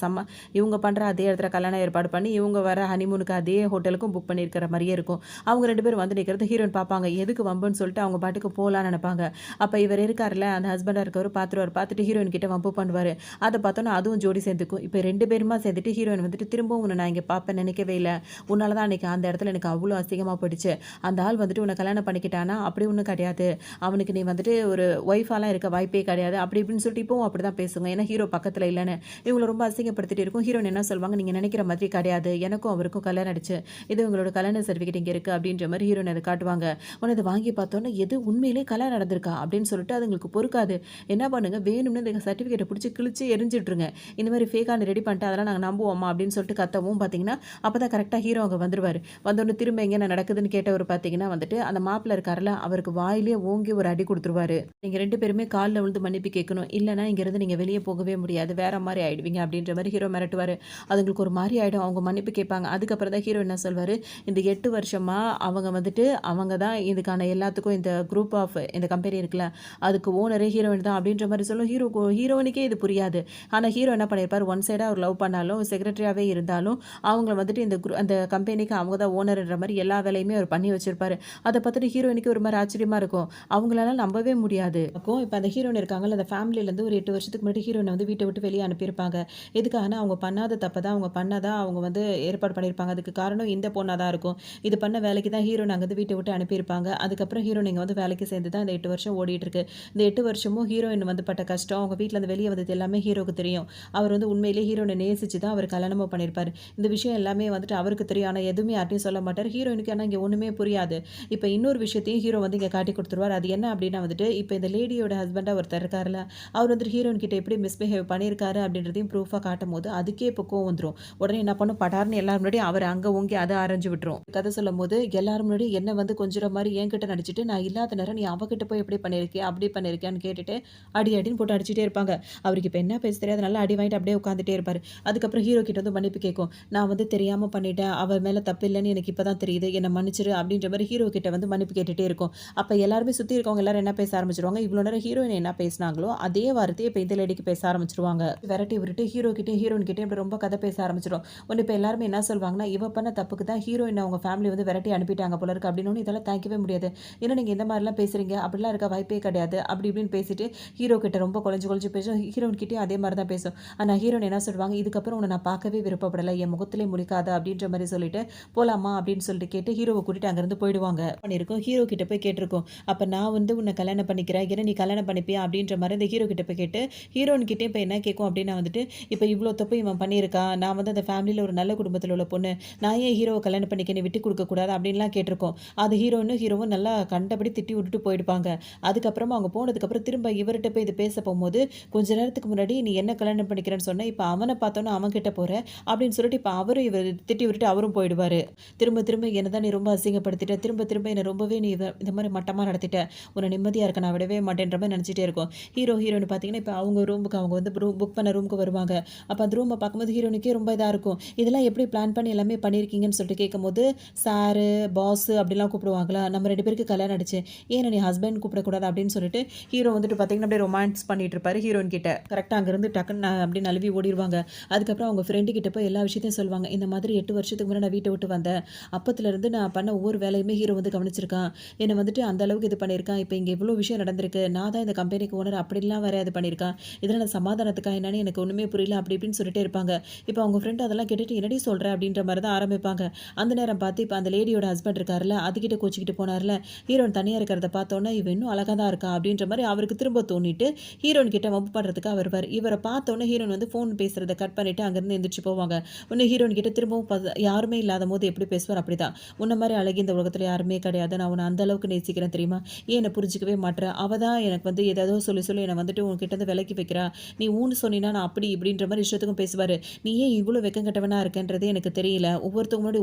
இவங்க பண்ற அதே இடத்துல கல்யாணம் ஏற்பாடு பண்ணி, இவங்க வர ஹனிமூனுக்கு அதே ஹோட்டலுக்கும் புக் பண்ணியிருக்கிற மாரியே இருக்கும். அவங்க 2 பேரும் வந்து நிக்கிறது ஹீரோயின் பார்ப்பாங்க. எதுக்கு வம்புன்னு சொல்லிட்டு அவங்க பாட்டுக்கு போலான்னு நெனைப்பாங்க. அப்ப இவர் இருக்கார்ல, அந்த ஹஸ்பண்டா இருக்கவரு பார்த்துருவாரு. பார்த்துட்டு ஹீரோயின் கிட்ட வம்பு பண்ணுவாரு. அத பார்த்தோன்னே அதுவும் ஜோடி சேர்ந்துக்கும். இப்ப 2 பேருமா சேர்ந்துட்டு ஹீரோயின் வந்துட்டு திரும்பவும் உன்ன நான் இங்க பார்ப்பேன்னு நினைக்கவே இல்ல. உன்னால தான் அன்னைக்கு அந்த இடத்துல எனக்கு அவ்ளோ அசிங்கமா போயிடுச்சு. அந்த ஆள் வந்துட்டு உன்ன கல்யாணம் பண்ணிக்கிட்டானா, அப்படி ஒண்ணும் கிடையாது. அவனுக்கு நீ வந்துட்டு ஒரு ஒய்ஃபாலாம் இருக்க வாய்ப்பே கிடையாது. அப்படி இப்படின்னு சொல்லிட்டு இப்பவும் அப்படிதான் பேசுங்க. ஏன்னா ஹீரோ பக்கத்துல இல்லன்னு. இவங்கள ரொம்ப அசிங்கப்படுத்திட்டு இருக்கும். ஹீரோயின் என்ன சொல்வாங்க, நீங்க நினைக்கிற மாதிரி கிடையாது. எனக்கும் அவருக்கும் கல்யாணம் ஆயிடுச்சு. இது உங்களோட கல்யாண சர்டிஃபிகேட் இங்க இருக்கு அப்படின்ற மாரி ஹீரோயின் அத காட்டுவாங்க. உடனே அத வாங்கி பார்த்தோன்னே, எது உண்மையிலேயே கல்யாணம் நடந்திருக்கா? அப்படின்னு சொல்லிட்டு அதுங்களுக்கு பொறுக்காது. என்ன பண்ணுங்க, வேணும்னே இந்த சர்டிஃபிகேட்ட புடிச்சு கிழிச்சு எறிஞ்சிட்டுருங்க. இந்த மாரி ஃபேக்கான ரெடி பண்ணிட்டு அதெல்லாம் நாங்க நம்புவோமா? அப்படின்னு சொல்லிட்டு கத்தவும் பார்த்தீங்கன்னா, அப்பதான் கரெக்ட்டா ஹீரோ அங்க வந்துருவாரு. வந்தோனே திரும்ப எங்க என்ன நடக்குதுன்னு கேட்டவரு பார்த்தீங்கன்னா வந்துட்டு, அந்த மாப்பிள இருக்கார்ல, அவருக்கு வாயிலேயே ஓங்கி ஒரு அடி குடுத்துருவாரு. நீங்க 2 பேருமே கால்ல விழுந்து மன்னிப்பு கேட்கணும். இல்லன்னா இங்கருந்து நீங்க வெளிய போகவே முடியாது. வேற மாரி ஆயிடுவீங்க அப்படின்ற மாரி ஹீரோ மிரட்டுவாரு. அதுங்களுக்கு ஒரு மாரி ஆயிடும். அவங்க மன்னிப்பு கேட்பாங்க. அதுக்கப்புறம் தான் ஹீரோ என்ன சொல்வாரு, இந்த 8 வருஷமா அவங்க வந்துட்டு அவங்க தான் இதுக்கான எல்லாத்துக்கும் இந்த குரூப் ஆஃப் இந்த கம்பெனி இருக்குல்ல, அதுக்கு ஓனரே ஹீரோயின் தான் அப்படின்ற மாரி சொல்லும். ஹீரோயினுக்கே இது புரியாது. ஆனா ஹீரோ என்ன பண்ணியிருப்பாரு, ஒன் சைடா அவர் லவ் பண்ண இருந்தாலும், செக்ரட்டரியாவே இருந்தாலும், அவங்க வந்துட்டு அந்த கம்பெனிக்கு அவங்க தான் ஓனர்ன்ற மாரி எல்லா வேலையுமே அவர் பண்ணி வச்சிருப்பாரு. அத பார்த்துட்டு ஹீரோயினுக்கு ஒரு மாரி ஆச்சரியமா இருக்கும். அவங்களால நம்பவே முடியாது. இப்ப அந்த ஹீரோயின் இருக்காங்கல்ல, அந்த ஃபேமிலிலேருந்து ஒரு 8 வருஷத்துக்கு முன்னாடி ஹீரோயின வந்து வீட்ட விட்டு வெளிய அனுப்பியிருப்பாங்க. எதுக்காகன்னா, அவங்க பண்ணாத தப்ப தான் அவங்க பண்ணதா அவங்க வந்து ஏற்பாடு பண்ணியிருப்பாங்க. அதுக்கு காரணம் இந்த பொண்ணா தான் இருக்கும். இது பண்ண வேலைக்கு தான் ஹீரோயின் அங்கருந்து வீட்ட விட்டு அனுப்பியிருப்பாங்க. அதுக்கப்புறம் ஹீரோயின் இங்க வந்து வேலைக்கு சேர்ந்து தான் இந்த 8 வருஷம் ஓடிட்டுருக்கு. இந்த 8 வருஷமும் ஹீரோயின் வந்து பட்ட கஷ்டம், அவங்க வீட்லருந்து வெளிய வந்தது எல்லாமே ஹீரோக்கு தெரியும். அவர் வந்து உண்மையிலேயே ஹீரோயின நேசிச்சு தான் அவர் கல்யாணமும் பண்ணியிருப்பாரு. இந்த விஷயம் எல்லாமே வந்துட்டு அவருக்கு தெரியும். ஆனா எதுவுமே யார்ட்டயும் சொல்ல மாட்டாரு. ஹீரோயினுக்கு ஆனா இங்க ஒண்ணுமே புரியாது. இப்ப இன்னொரு விஷயத்தையும் ஹீரோ வந்து இங்க காட்டிக் குடுத்துருவாரு. அது என்ன அப்டின்னா வந்துட்டு, இப்ப இந்த லேடியோட ஹஸ்பண்டா ஒருத்தர் இருக்கார்ல, அவர் வந்துட்டு ஹீரோயின் கிட்ட எப்படி மிஸ்பிஹேவ் பண்ணியிருக்காரு அப்படின்றதையும் ப்ரூஃபா காட்டும்போது, அதுக்கே இப்ப கோவம் வந்துரும். உடனே என்ன பண்ணும், படார்ன்னு எல்லார் முன்னாடியும் அவர அங்க ஓங்கி அத அரைஞ்சு விட்டுரும். கதை சொல்லும்போது எல்லாரும் முன்னாடியும் என்ன வந்து கொஞ்சுற மாரி என்கிட்ட நடிச்சுட்டு, நான் இல்லாத நேரம் நீ அவகிட்ட போய் இப்படி பண்ணியிருக்கியா, அப்படி பண்ணியிருக்கியான்னு கேட்டுட்டு, அடி அடின்னு போட்டு அடிச்சுட்டே இருப்பாங்க. அவருக்கு இப்ப என்ன பேச தெரியாது. நல்லா அடி வாங்கிட்டு அப்படியே உட்காந்துட்டே இருப்பாரு. அதுக்கப்புறம் ஹீரோ கிட்ட வந்து மன்னிப்பு கேட்கும். நான் வந்து தெரியாம பண்ணிட்டேன். அவ மேல தப்பு இல்லன்னு எனக்கு இப்ப தான் தெரியுது. என்ன மன்னிச்சிரு அப்படின்ற மாரி ஹீரோ கிட்ட வந்து மன்னிப்பு கேட்டுட்டே இருக்கும். அப்ப எல்லாருமே சுத்தி இருக்கவங்க எல்லாரும் என்ன பேச ஆரம்பிச்சுருவாங்க. இவ்ளோ நேரம் ஹீரோயின் என்ன பேசினாங்களோ, அதே வார்த்தைய இப்ப இந்த லேடிக்கு பேச ஆரம்பிச்சுருவாங்க. விரட்டி விட்டுட்டு ஹீரோ கிட்டயும், ஹீரோயின் கிட்டயும் இப்படி ரொம்ப கதை பேச ஆரம்பிச்சுரும். உடனே இப்ப எல்லாருமே என்ன சொல்வாங்கன்னா, இவ பண்ண தப்புக்கு தான் ஹீரோயின அவங்க ஃபேமிலி வந்து விரட்டி அனுப்பிட்டாங்க போல இருக்கு அப்படின்னோனே, இதெல்லாம் தாங்கிக்கவே முடியாது. என்ன நீங்க இந்த மாரிலாம் பேசுறீங்க? அப்படிலாம் இருக்க வாய்ப்பே கிடையாது. அப்படி இப்படின்னு பேசிட்டு ஹீரோ கிட்ட ரொம்ப கொலஞ்சு கொலஞ்சு பேசும். ஹீரோயின் கிட்டயும் அதே மாரி தான் பேசும். ஆனா ஹீரோயின் என்ன சொல்வாங்க, இதுக்கப்புறம் உன்ன நான் பார்க்கவே விருப்பப்படல. என் முகத்திலே முழிக்காத அப்படின்ற மாரி சொல்லிட்டு, போலாமா அப்படின்னு சொல்லிட்டு கேட்டு ஹீரோவ கூட்டிட்டு அங்கிருந்து போயிடுவாங்க. பண்ணியிருக்கும். ஹீரோ கிட்ட போய் கேட்டிருக்கும். அப்ப நான் வந்து உன்ன கல்யாணம் பண்ணிக்கிறேன். என்ன நீ கல்யாணம் பண்ணிப்பியா? அப்படின்ற மாரி இந்த ஹீரோ கிட்ட போய் கேட்டு, ஹீரோயின் கிட்டயும் இப்ப என்ன கேட்கும் அப்படின்னா வந்துட்டு, இப்ப இவ்ளோ தப்பு இவன் பண்ணியிருக்கான். நான் வந்து அந்த ஃபேமிலில ஒரு நல்ல குடும்பத்தில உள்ள பொண்ணு. நான் ஏன் ஹீரோவ கல்யாணம் பண்ணிக்க நீ விட்டு குடுக்க கூடாது? அப்படின்லாம் கேட்டிருக்கும். அது ஹீரோவும் நல்லா கண்டபடி திட்டி விட்டுட்டு போயிடுப்பாங்க. அதுக்கப்புறமா அவங்க போனதுக்கப்புறம் திரும்ப இவர்ட்ட போய் இது பேச போம்போது, கொஞ்ச நேரத்துக்கு முன்னாடி நீ என்ன கல்யாணம் பண்ணிக்கிறேன்னு சொன்ன. இப்ப அவன பார்த்தோனே அவன் கிட்ட போற. அப்படின்னு சொல்லிட்டு இப்ப அவரும் இவர திட்டி விட்டுட்டு அவரும் போயிடுவாரு. திரும்ப திரும்ப என்ன தான் நீ ரொம்ப அசிங்கப்படுத்திட்ட. திரும்ப திரும்ப என்ன ரொம்பவே நீ இந்த மாரி மட்டமா நடத்திட்ட. உன்ன நிம்மதியா இருக்க நான் விடவே மாட்டேன்ற மாரி நெனச்சிட்டே இருக்கும். ஹீரோயின் பார்த்தீங்கன்னா, இப்ப அவங்க ரூமுக்கு அவங்க வந்து புக் பண்ண ரூமுக்கு வருவாங்க. அப்ப அந்த ரூம பார்க்கும்போது ஹீரோயினுக்கே ரொம்ப இதா இருக்கும். இதெல்லாம் எப்படி பிளான் பண்ணி எல்லாமே பண்ணியிருக்கீங்கன்னு சொல்லிட்டு கேட்கும்போது, சாரு, பாஸு அப்படிலாம் கூப்பிடுவாங்களா? நம்ம 2 பேருக்கு கல்யாணம் ஆயிடுச்சு. ஏன் நீ ஹஸ்பண்ட் கூப்பிடக்கூடாது அப்படின்னு சொல்லிட்டு, ஹீரோ வந்துட்டு பார்த்தீங்கன்னா, அப்படியே ரொமான்ஸ் பண்ணிட்டு இருப்பாரு ஹீரோயின் கிட்ட. கரெக்ட்டா அங்கருந்து டக்குன்னு அப்படியே நழுவி ஓடிருவாங்க. அதுக்கப்புறம் அவங்க ஃப்ரெண்டு கிட்ட போய் எல்லா விஷயத்தையும் சொல்லுவாங்க. இந்த மாதிரி 8 வருஷத்துக்கு முன்னாடி நான் வீட்ட விட்டு வந்தேன். அப்பத்துலருந்து நான் பண்ண ஒவ்வொரு வேலையுமே ஹீரோ வந்து கவனிச்சிருக்கான். என்ன வந்துட்டு அந்த அளவுக்கு இது பண்ணியிருக்கான். இப்ப இங்க இவ்ளோ விஷயம் நடந்திருக்கு. நான் தான் இந்த கம்பெனிக்கு ஓனர் அப்படிலாம் வேற இது பண்ணியிருக்கான். இதெல்லாம் நான் சமாதானத்துக்கா என்னன்னு எனக்கு ஒண்ணுமே புரியல. அப்படி இப்படின்னு சொல்லிட்டே இருப்பாங்க. இப்ப அவங்க ஃப்ரெண்ட் அதெல்லாம் கேட்டுட்டு என்னடி சொல்ற? அப்படின்ற மாரி தான் ஆரம்பிப்பாங்க. அந்த நேரம் பார்த்து இப்ப அந்த லேடியோட ஹஸ்பண்ட் இருக்கார்ல, அதுகிட்ட கோச்சுக்கிட்டு போனார்ல, ஹீரோயின் தனியா இருக்கிறத பார்த்தோனே, இவ இன்னும் அழகா தான் இருக்கா அப்படின்ற மாரி அவருக்கு திரும்ப தோணிட்டு, ஹீரோயின் கிட்ட வம்பு பண்றதுக்காக வருவாரு. இவர பார்த்தோனே ஹீரோயின் வந்து ஃபோன் பேசுறத கட் பண்ணிட்டு அங்கருந்து எந்திரிச்சு போவாங்க. உடனே ஹீரோயின் கிட்ட திரும்பவும் யாருமே இல்லாதபோது எப்படி பேசுவார் அப்படிதான். உன்ன மாரி அழகி இந்த உலகத்துல யாருமே கிடையாது. நான் உன்ன அந்த அளவுக்கு நேசிக்கிறேன் தெரியுமா? ஏன் என்ன புரிஞ்சுக்கவே மாட்ற? அவ தான் எனக்கு வந்து ஏதேதோ சொல்லி சொல்லி என்ன வந்துட்டு உன்கிட்ட இருந்து விலக்கி வைக்கிறா. நீ ஊன்னு சொன்னீன்னா நான் அப்படி இப்படின்ற மாரி இஷ்டத்துக்கும் பேசுவாரு. நீ ஏன் இவ்ளோ வெக்கம் கெட்டவனா இருக்கன்றதே எனக்கு தெரியல. ஒவ்வொருத்தவங்க முன்னாடி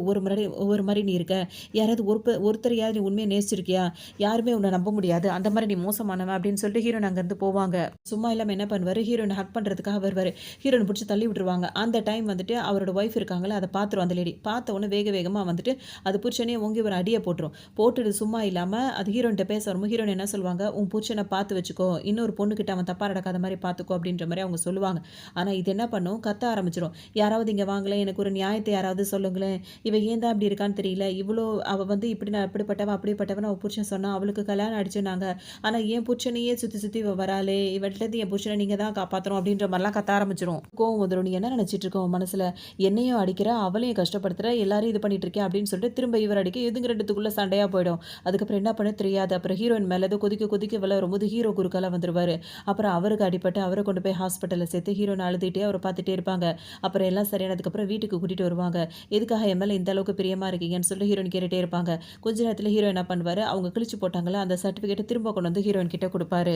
ஒவ்வொரு மாரி நீ இருக்க. யாராவது ஒருத்தரையாவது நீ உண்மையா நேசிச்சிருக்கியா? யாருமே உன்ன நம்ப முடியாது. அந்த மாரி நீ மோசமானவன் அப்படின்னு சொல்லிட்டு ஹீரோயின் அங்கருந்து போவாங்க. சும்மா இல்லாம என்ன பண்ணுவாரு, ஹீரோயின ஹக் பண்றதுக்காக வருவாரு. ஹீரோயின் புடிச்சு தள்ளி விட்டுருவாங்க. அந்த டைம் வந்துட்டு அவரோட ஒய்ஃப் இருக்காங்கல்ல, அத பார்த்துரும் அந்த லேடி. பார்த்த உடனே வேக வேகமா வந்துட்டு அது புருஷனையே ஓங்கி ஒரு அடிய போட்டுரும். போட்டுட்டு சும்மா இல்லாம அது ஹீரோயின்ட்ட பேச வரும்போது ஹீரோயின் என்ன சொல்லுவாங்க, "உன் புருஷன பார்த்து வச்சுக்கோ. இன்னொரு பொண்ணுகிட்ட அவன் தப்பா நடக்காத மாரி பார்த்துக்கோ" அப்படின்ற மாரி அவங்க சொல்லுவாங்க. ஆனா இது என்ன பண்ணும், கத்த ஆரம்பிச்சுரும். "யாராவது இங்க வாங்களேன். எனக்கு ஒரு நியாயத்த யாராவது சொல்லுங்களேன். இவ ஏன் தான் இப்படி இருக்கான்னு தெரியல. அவ வந்து இப்படி நான் இப்படிப்பட்டவ அப்படிப்பட்டவன்னு அவ புருஷன் சொன்னா. அவளுக்கு கல்யாணம் ஆயிடுச்சுன்னாங்க. ஆனா என் புருஷனையே சுத்தி சுத்தி இவ வராளே. இவள்ட்டருந்து என் புருஷன நீங்க தான் காப்பாத்தணும்" அப்படின்ற மாரிலாம் கத்த ஆரம்பிச்சுரும். கோவம் வந்துரும். "நீ என்ன நினைச்சிட்டு இருக்க உன் மனசுல? என்னையும் அடிக்கிற, அவளையும் கஷ்டப்படுத்துற, எல்லாரையும் இது பண்ணிட்டு இருக்கியா?" அப்படின்னு சொல்லிட்டு திரும்ப இவர் அடிக்க இதுங்க 2த்துக்குள்ள சண்டையா போயிடும். அதுக்கப்புறம் என்ன பண்ண தெரியாது. அப்புறம் ஹீரோயின் மேல ஏதோ கொதிக்க கொதிக்க விளையாடும்போது ஹீரோ குறுக்கால வந்துருவாரு. அப்புறம் அவருக்கு அடிபட்டு அவர கொண்டு போய் ஹாஸ்பிட்டல்ல சேர்த்து ஹீரோயின் அழுதுட்டே அவர பார்த்துட்டே இருப்பாங்க. அப்புறம் எல்லாம் சரியானதுக்கப்புறம் வீட்டுக்கு கூட்டிட்டு வருவாங்க. "எதுக்காக என் மேல இந்த அளவுக்கு பிரியமா இருக்கீங்கன்னு?" சொல்லிட்டு ஹீரோயின் கேட்டுட்டே இருப்பாங்க. கொஞ்ச நேரத்துல ஹீரோ என்ன பண்ணுவாரு, அவங்க கிழிச்சு போட்டாங்கல்ல அந்த சர்டிஃபிகேட்ட திரும்ப கொண்டு வந்து ஹீரோயின் கிட்ட குடுப்பாரு.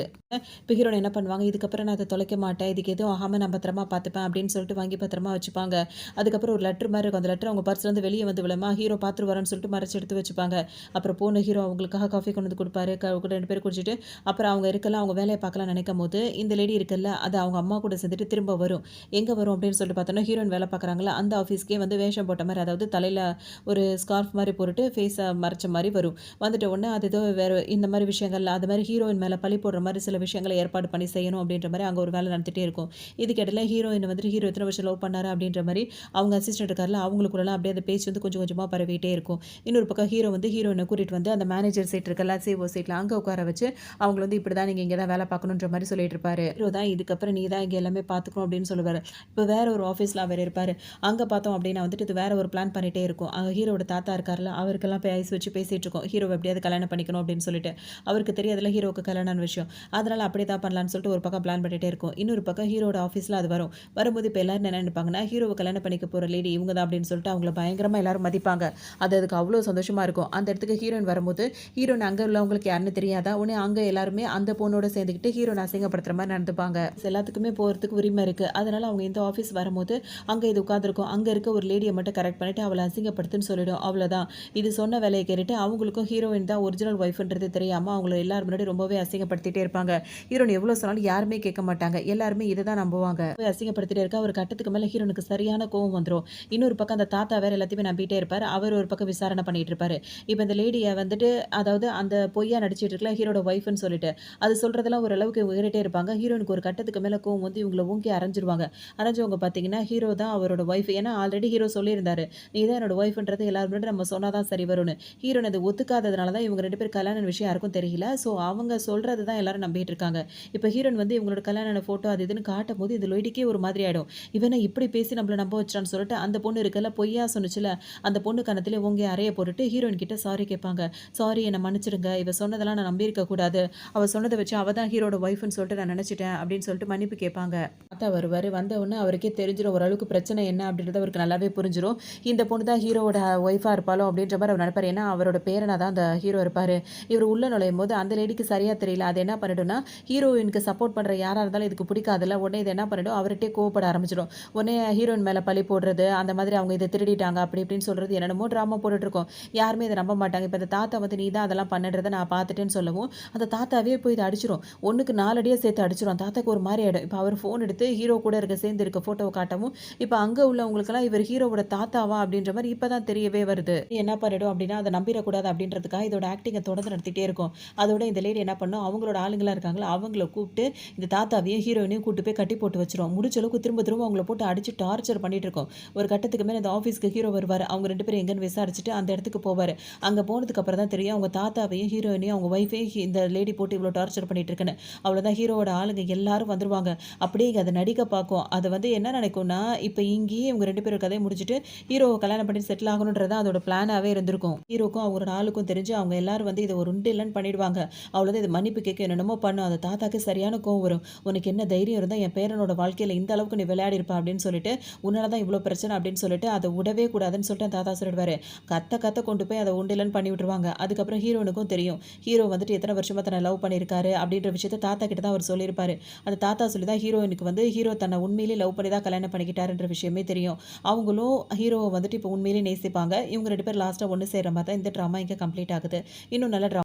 இப்ப ஹீரோயின் என்ன பண்ணுவாங்க, "இதுக்கப்புறம் நான் அத தொலைக்க மாட்டேன். இதுக்கு எதுவும் ஆகாம நான் பத்திரமா பார்த்துப்பேன்" அப்படின்னு சொல்லிட்டு வாங்கி பத்திரமா வச்சுப்பாங்க. அதுக்கப்புறம் ஒரு லெட்டர் மாரி இருக்கும். அந்த லெட்டர் அவங்க பர்ஸ்லேருந்து வெளிய வந்து விழுமா, ஹீரோ பார்த்துருவாருன்னு சொல்லிட்டு மறைச்சு எடுத்து வச்சுப்பாங்க. அப்புறம் போன ஹீரோ அவங்களுக்காக காஃபி கொண்டு வந்து குடுப்பாரு. 2 பேரும் குடிச்சிட்டு, அப்புறம் அவங்க இருக்கலாம், அவங்க வேலைய பார்க்கலாம்னு நெனைக்கும்போது, இந்த லேடி இருக்குல்ல, அது அவங்க அம்மா கூட சேர்ந்துட்டு திரும்ப வரும். எங்க வரும் அப்படின்னு சொல்லிட்டு பார்த்தோம்னா, ஹீரோயின் வேலை பார்க்குறாங்கல்ல, அந்த ஆஃபீஸ்க்கே வந்து வேஷம் போட்ட மாரி, அதாவது தலையில ஒரு ஸ்கார்ஃப் மாரி போட்டுட்டு, ஃபேஸ மறைச்ச மாரி வரும். வந்துட்ட உடனே அது ஏதோ வேற இந்த மாரி விஷயங்கள்ல, அது மாரி ஹீரோயின் மேல பழி போடுற மாரி சில விஷயங்கள ஏற்பாடு பண்ணி செய்யணும் அப்படின்ற மாரி அங்க ஒரு வேலை நடந்துட்டே இருக்கும். இதுக்கிடையில ஹீரோயின் வந்துட்டு ஹீரோ எத்தன இத்தனை வருஷம் லவ் பண்ணாரு அப்படின்ற மாரி அவங்க அசிஸ்டன்ட் இருக்கார்ல, அவங்களுக்குள்ளலாம் அப்படியே அந்த பேச்சு வந்து கொஞ்சம் கொஞ்சமா பரவிட்டே இருக்கும். இன்னொரு பக்கம் ஹீரோ வந்து ஹீரோயின கூட்டிட்டு வந்து அந்த மேனேஜர் சீட் இருக்குல்ல, சிஓ சீட்ல அங்க உட்கார வச்சு அவங்கள வந்து இப்படிதான் நீங்க இங்க தான் வேலை பார்க்கணுன்ற மாரி சொல்லிட்டு இருப்பாரு. ஹீரோ தான் இதுக்கப்புறம் நீ தான் இங்க எல்லாமே பார்த்துக்கணும் அப்படின்னு சொல்லுவாரு. இப்ப வேற ஒரு ஆஃபீஸ்ல அவர் இருப்பாரு. அங்க பார்த்தோம் அப்படின்னா வந்துட்டு இது வேற ஒரு பிளான் பண்ணிட்டே இருக்கும். அங்க ஹீரோவோட தாத்தா இருக்கார்ல, அவருக்கெல்லாம் போய் ஐஸ் வச்சு பேசிட்டு இருக்கோம். ஹீரோவ எப்படியாவது கல்யாணம் பண்ணிக்கணும் அப்படின்னு சொல்லிட்டு. அவருக்கு தெரியாதுல்ல ஹீரோவுக்கு கல்யாணம்னு விஷயம். அதனால அப்படியே தான் பண்ணலான்னு சொல்லிட்டு ஒரு பக்கம் பிளான் பண்ணிட்டே இருக்கும். இன்னொரு பக்கம் ஹீரோவோட ஆஃபீஸ்ல அது வரும். வரும்போது இப்ப எல்லாரும் என்ன நினைப்பாங்கன்னா, ஹீரோவ கல்யாணம் பண்ணிக்க போற லேடி இவங்க தான் அப்படின்னு சொல்லிட்டு அவங்கள பயங்கரமா எல்லாரும் மதிப்பாங்க. அதுக்கு அவ்வளோ சந்தோஷமா இருக்கும். அந்த இடத்துக்கு ஹீரோயின் வரும்போது, ஹீரோயின் அங்க உள்ளவங்களுக்கு யாருன்னு தெரியாதா? உடனே அங்க எல்லாருமே அந்த பொண்ணோட சேர்ந்துக்கிட்டு ஹீரோயின அசிங்கப்படுத்துற மாரி நடந்துப்பாங்க. எல்லாத்துக்குமே போறதுக்கு உரிமை இருக்கு. அதனால அவங்க இந்த ஆஃபீஸ் வரும்போது, அங்க இது உட்கார்ந்திருக்கும். அங்க இருக்க ஒரு லேடிய மட்டும் கரெக்ட் பண்ணிட்டு அவள அசிங்கப்படுத்துன்னு சொல்லிடும். அவ்வளோதான். இது சொன்ன வேலைய கேட்டுட்டு அவங்களுக்கும் ஹீரோயின் தான் ஒரிஜினல் ஒய்ஃப்ன்றது தெரியாம அவங்கள எல்லார் முன்னாடி ரொம்பவே அசிங்கப்படுத்திட்டே இருப்பாங்க. ஹீரோயின் எவ்வளோ சொன்னாலும் யாருமே கேட்க மாட்டாங்க. எல்லாருமே இத தான் நம்புவாங்க. போய் அசிங்கப்படுத்திட்டே இருக்க ஒரு கட்டத்துக்கு மேல ஹீரோனுக்கு சரியான கோவம் வந்துரும். இன்னொரு பக்கம் அந்த தாத்தா வேற எல்லாத்தையுமே நம்பிட்டே இருப்பாரு. அவர் ஒரு பக்கம் விசாரணை பண்ணிட்டு இருப்பாரு. இப்ப இந்த லேடிய வந்துட்டு அதாவது அந்த பொய்யா நடிச்சிட்டு இருக்கல ஹீரோட ஒய்ஃப்ன்னு சொல்லிட்டு, அது சொல்றதெல்லாம் ஓரளவுக்கு இவங்க கேட்டுட்டே இருப்பாங்க. ஹீரோயினுக்கு ஒரு கட்டத்துக்கு மேல கோவம் வந்து இவங்கள ஓங்கி அரைஞ்சிருவாங்க. அரைஞ்சவங்க பார்த்தீங்கன்னா, ஹீரோ தான் அவரோட ஒய்ஃப். ஏன்னா ஆல்ரெடி ஹீரோ சொல்லியிருந்தாரு. நீ தான் என்னோட ஒய்ஃப்ன்றது எல்லார் முன்னாடி நம்ம சொன்னா தான் சரி வரும்னு. ஹீரோயின் அது ஒத்துக்காததுனால தான் இவங்க 2 பேரும் கல்யாண விஷயம் யாருக்கும் தெரியல. ஸோ அவங்க சொல்றது தான் எல்லாரும் நம்பிட்டு இருக்காங்க. இப்ப ஹீரோயின் வந்து இவங்களோட கல்யாண ஃபோட்டோ அது இதுன்னு காட்டும்போது இந்த லேடிக்கே ஒரு மாதிரி ஆயிடும். இவ என்ன இப்படி பேசி நம்மள நம்ப வச்சுட்டான்னு சொல்லிட்டு அந்த பொண்ணு இருக்குல்ல பொய்யா சொன்னுச்சுல, அந்த பொண்ணு கன்னத்திலே ஓங்கி அறைய போட்டுட்டு ஹீரோயின் கிட்ட சாரி கேட்பாங்க. சாரி என்ன மன்னிச்சிடுங்க. இவ சொன்னதெல்லாம் நான் நம்பியிருக்க கூடாது. அவ சொன்னத வச்சு அவ தான் ஹீரோட ஒய்ஃப்ன்னு சொல்லிட்டு நான் நினைச்சுட்டேன் அப்படின்னு சொல்லிட்டு மன்னிப்பு கேட்பாங்க. தாத்தா வருவாரு. வந்த உடனே அவருக்கே தெரிஞ்சிரும் ஓரளவுக்கு பிரச்சனை என்ன அப்படின்றது அவருக்கு நல்லாவே புரிஞ்சிரும். இந்த பொண்ணு தான் ஹீரோவோட ஒய்ஃபா இருப்பாளோ அப்படின்ற மாரி அவர் நினைப்பாரு. ஏன்னா அவரோட பேரனா தான் அந்த ஹீரோ இருப்பாரு. இவர் உள்ள நுழையும்போது அந்த லேடிக்கு சரியா தெரியல. அது என்ன பண்ணிடும்னா, ஹீரோயினுக்கு சப்போர்ட் பண்ற யாரா இருந்தாலும் இதுக்கு பிடிக்காதுல்ல. உடனே இது என்ன பண்ணிடும், அவர்ட்டயே கோவப்பட ஆரம்பிச்சிடும். உடனே ஹீரோயின் மேல பழி போடுறது, அந்த மாதிரி அவங்க இத திருடிட்டாங்க அப்படி இப்படின்னு சொல்றது என்னென்னமோ ட்ராமா போட்டுட்டு இருக்கோம். யாருமே இத நம்ப மாட்டாங்க. இப்ப இந்த தாத்தா வந்து நீ தான் அதெல்லாம் பண்ணுறத நான் பார்த்துட்டேன்னு சொல்லவும், அந்த தாத்தாவே போய் இத அடிச்சிரும். 1க்கு 4 அடியா சேர்த்து அடிச்சிரும். தாத்தாக்கு ஒரு மாரி ஆயிடும். இப்ப அவர் ஃபோன் எடுத்து ஹீரோ கூட சேர்ந்து இருக்க ஃபோட்டோவ காட்டவும், இப்ப அங்க உள்ளவங்களுக்கெல்லாம் இவர் ஹீரோவோட தாத்தாவா அப்படின்ற மாரி இப்ப தான் தெரியவே வருது. என்ன பண்ணிடும் அப்படின்னா, அத நம்பிறக்கூடாது அப்படின்றதுக்காக இதோட ஆக்டிங்க தொடர்ந்து நடத்திட்டே இருக்கும். அதோட இந்த லேடி என்ன பண்ணும், அவங்களோட ஆளுங்கலாம் இருக்காங்கல்ல, அவங்கள கூப்ட்டு இந்த தாத்தாவையும், ஹீரோயினையும் கூட்டு போய் கட்டி போட்டு வச்சுரும். முடிஞ்ச அளவுக்கு திரும்ப திரும்ப அவங்கள போட்டு அடிச்சு டார்ச்சர் பண்ணிட்டு இருக்கும். ஒரு கட்டத்துக்கு மேல இந்த ஆஃபீஸ்க்கு ஹீரோ வருவாரு. அவங்க 2 பேரும் எங்கன்னு விசாரிச்சுட்டு அந்த இடத்துக்கு போவாரு. அங்க போனதுக்கு அப்புறம் தான் தெரியும், அவங்க தாத்தாவையும், ஹீரோயினையும், அவங்க ஒய்ஃபையும் இந்த லேடி போட்டு இவ்ளோ டார்ச்சர் பண்ணிட்டு இருக்குன்னு. அவ்வளோதான் ஹீரோவோட ஆளுங்க எல்லாரும் வந்துருவாங்க. அப்படியே இங்க அத நடிக்க பார்க்கும். அது வந்து என்ன நினைக்கும்னா, இப்ப இங்கேயே இவங்க 2 பேரும் கதைய முடிச்சுட்டு, ஹீரோவ கல்யாணம் பண்ணி செட்டில் ஆகணுன்றது தான் அதோட பிளானாவே இருந்திருக்கும். ஹீரோக்கும் அவங்களோட ஆளுக்கும் தெரிஞ்சு அவங்க எல்லாரும் வந்து இத ஒரு உண்டு இல்லன்னு பண்ணிடுவாங்க. அவ்வளோதான் இது மன்னிப்பு கேட்க என்னென்னமோ பண்ணும். அந்த தாத்தாக்கு சரியான கோவம் வரும். உனக்கு என்ன தைரியம் இருந்தா என் பேரனோட வாழ்க்கையில இந்த அளவுக்கு நீ விளையாடிருப்ப அப்படின்னு சொல்லிட்டு, உன்னால தான் இவ்ளோ பிரச்சனை அப்படின்னு சொல்லிட்டு, அத விடவே கூடாதுன்னு சொல்லிட்டு அந்த தாத்தா சொல்லிடுவாரு. கத்த கத்த கொண்டு போய் அத உண்டு இல்லன்னு பண்ணி விட்டுருவாங்க. அதுக்கப்புறம் ஹீரோனுக்கும் தெரியும். ஹீரோ வந்துட்டு எத்தன வருஷமா தன்னை லவ் பண்ணியிருக்காரு அப்படின்ற விஷயத்த தாத்தா கிட்ட தான் அவர் சொல்லியிருப்பாரு. அந்த தாத்தா சொல்லி தான் ஹீரோயினுக்கு வந்து ஹீரோ தன்னை உண்மையிலேயே லவ் பண்ணி தான் கல்யாணம் பண்ணிக்கிட்டாருன்ற விஷயமே தெரியும். அவங்களும் ஹீரோவ வந்துட்டு இப்போ உண்மையிலேயே நேசிப்பாங்க. இவங்க 2 பேரும் லாஸ்ட்டா ஒண்ணு சேர்ற மாரி தான் இந்த ட்ராமா இங்க கம்ப்ளீட் ஆகுது. இன்னும் நல்ல ட்ராமா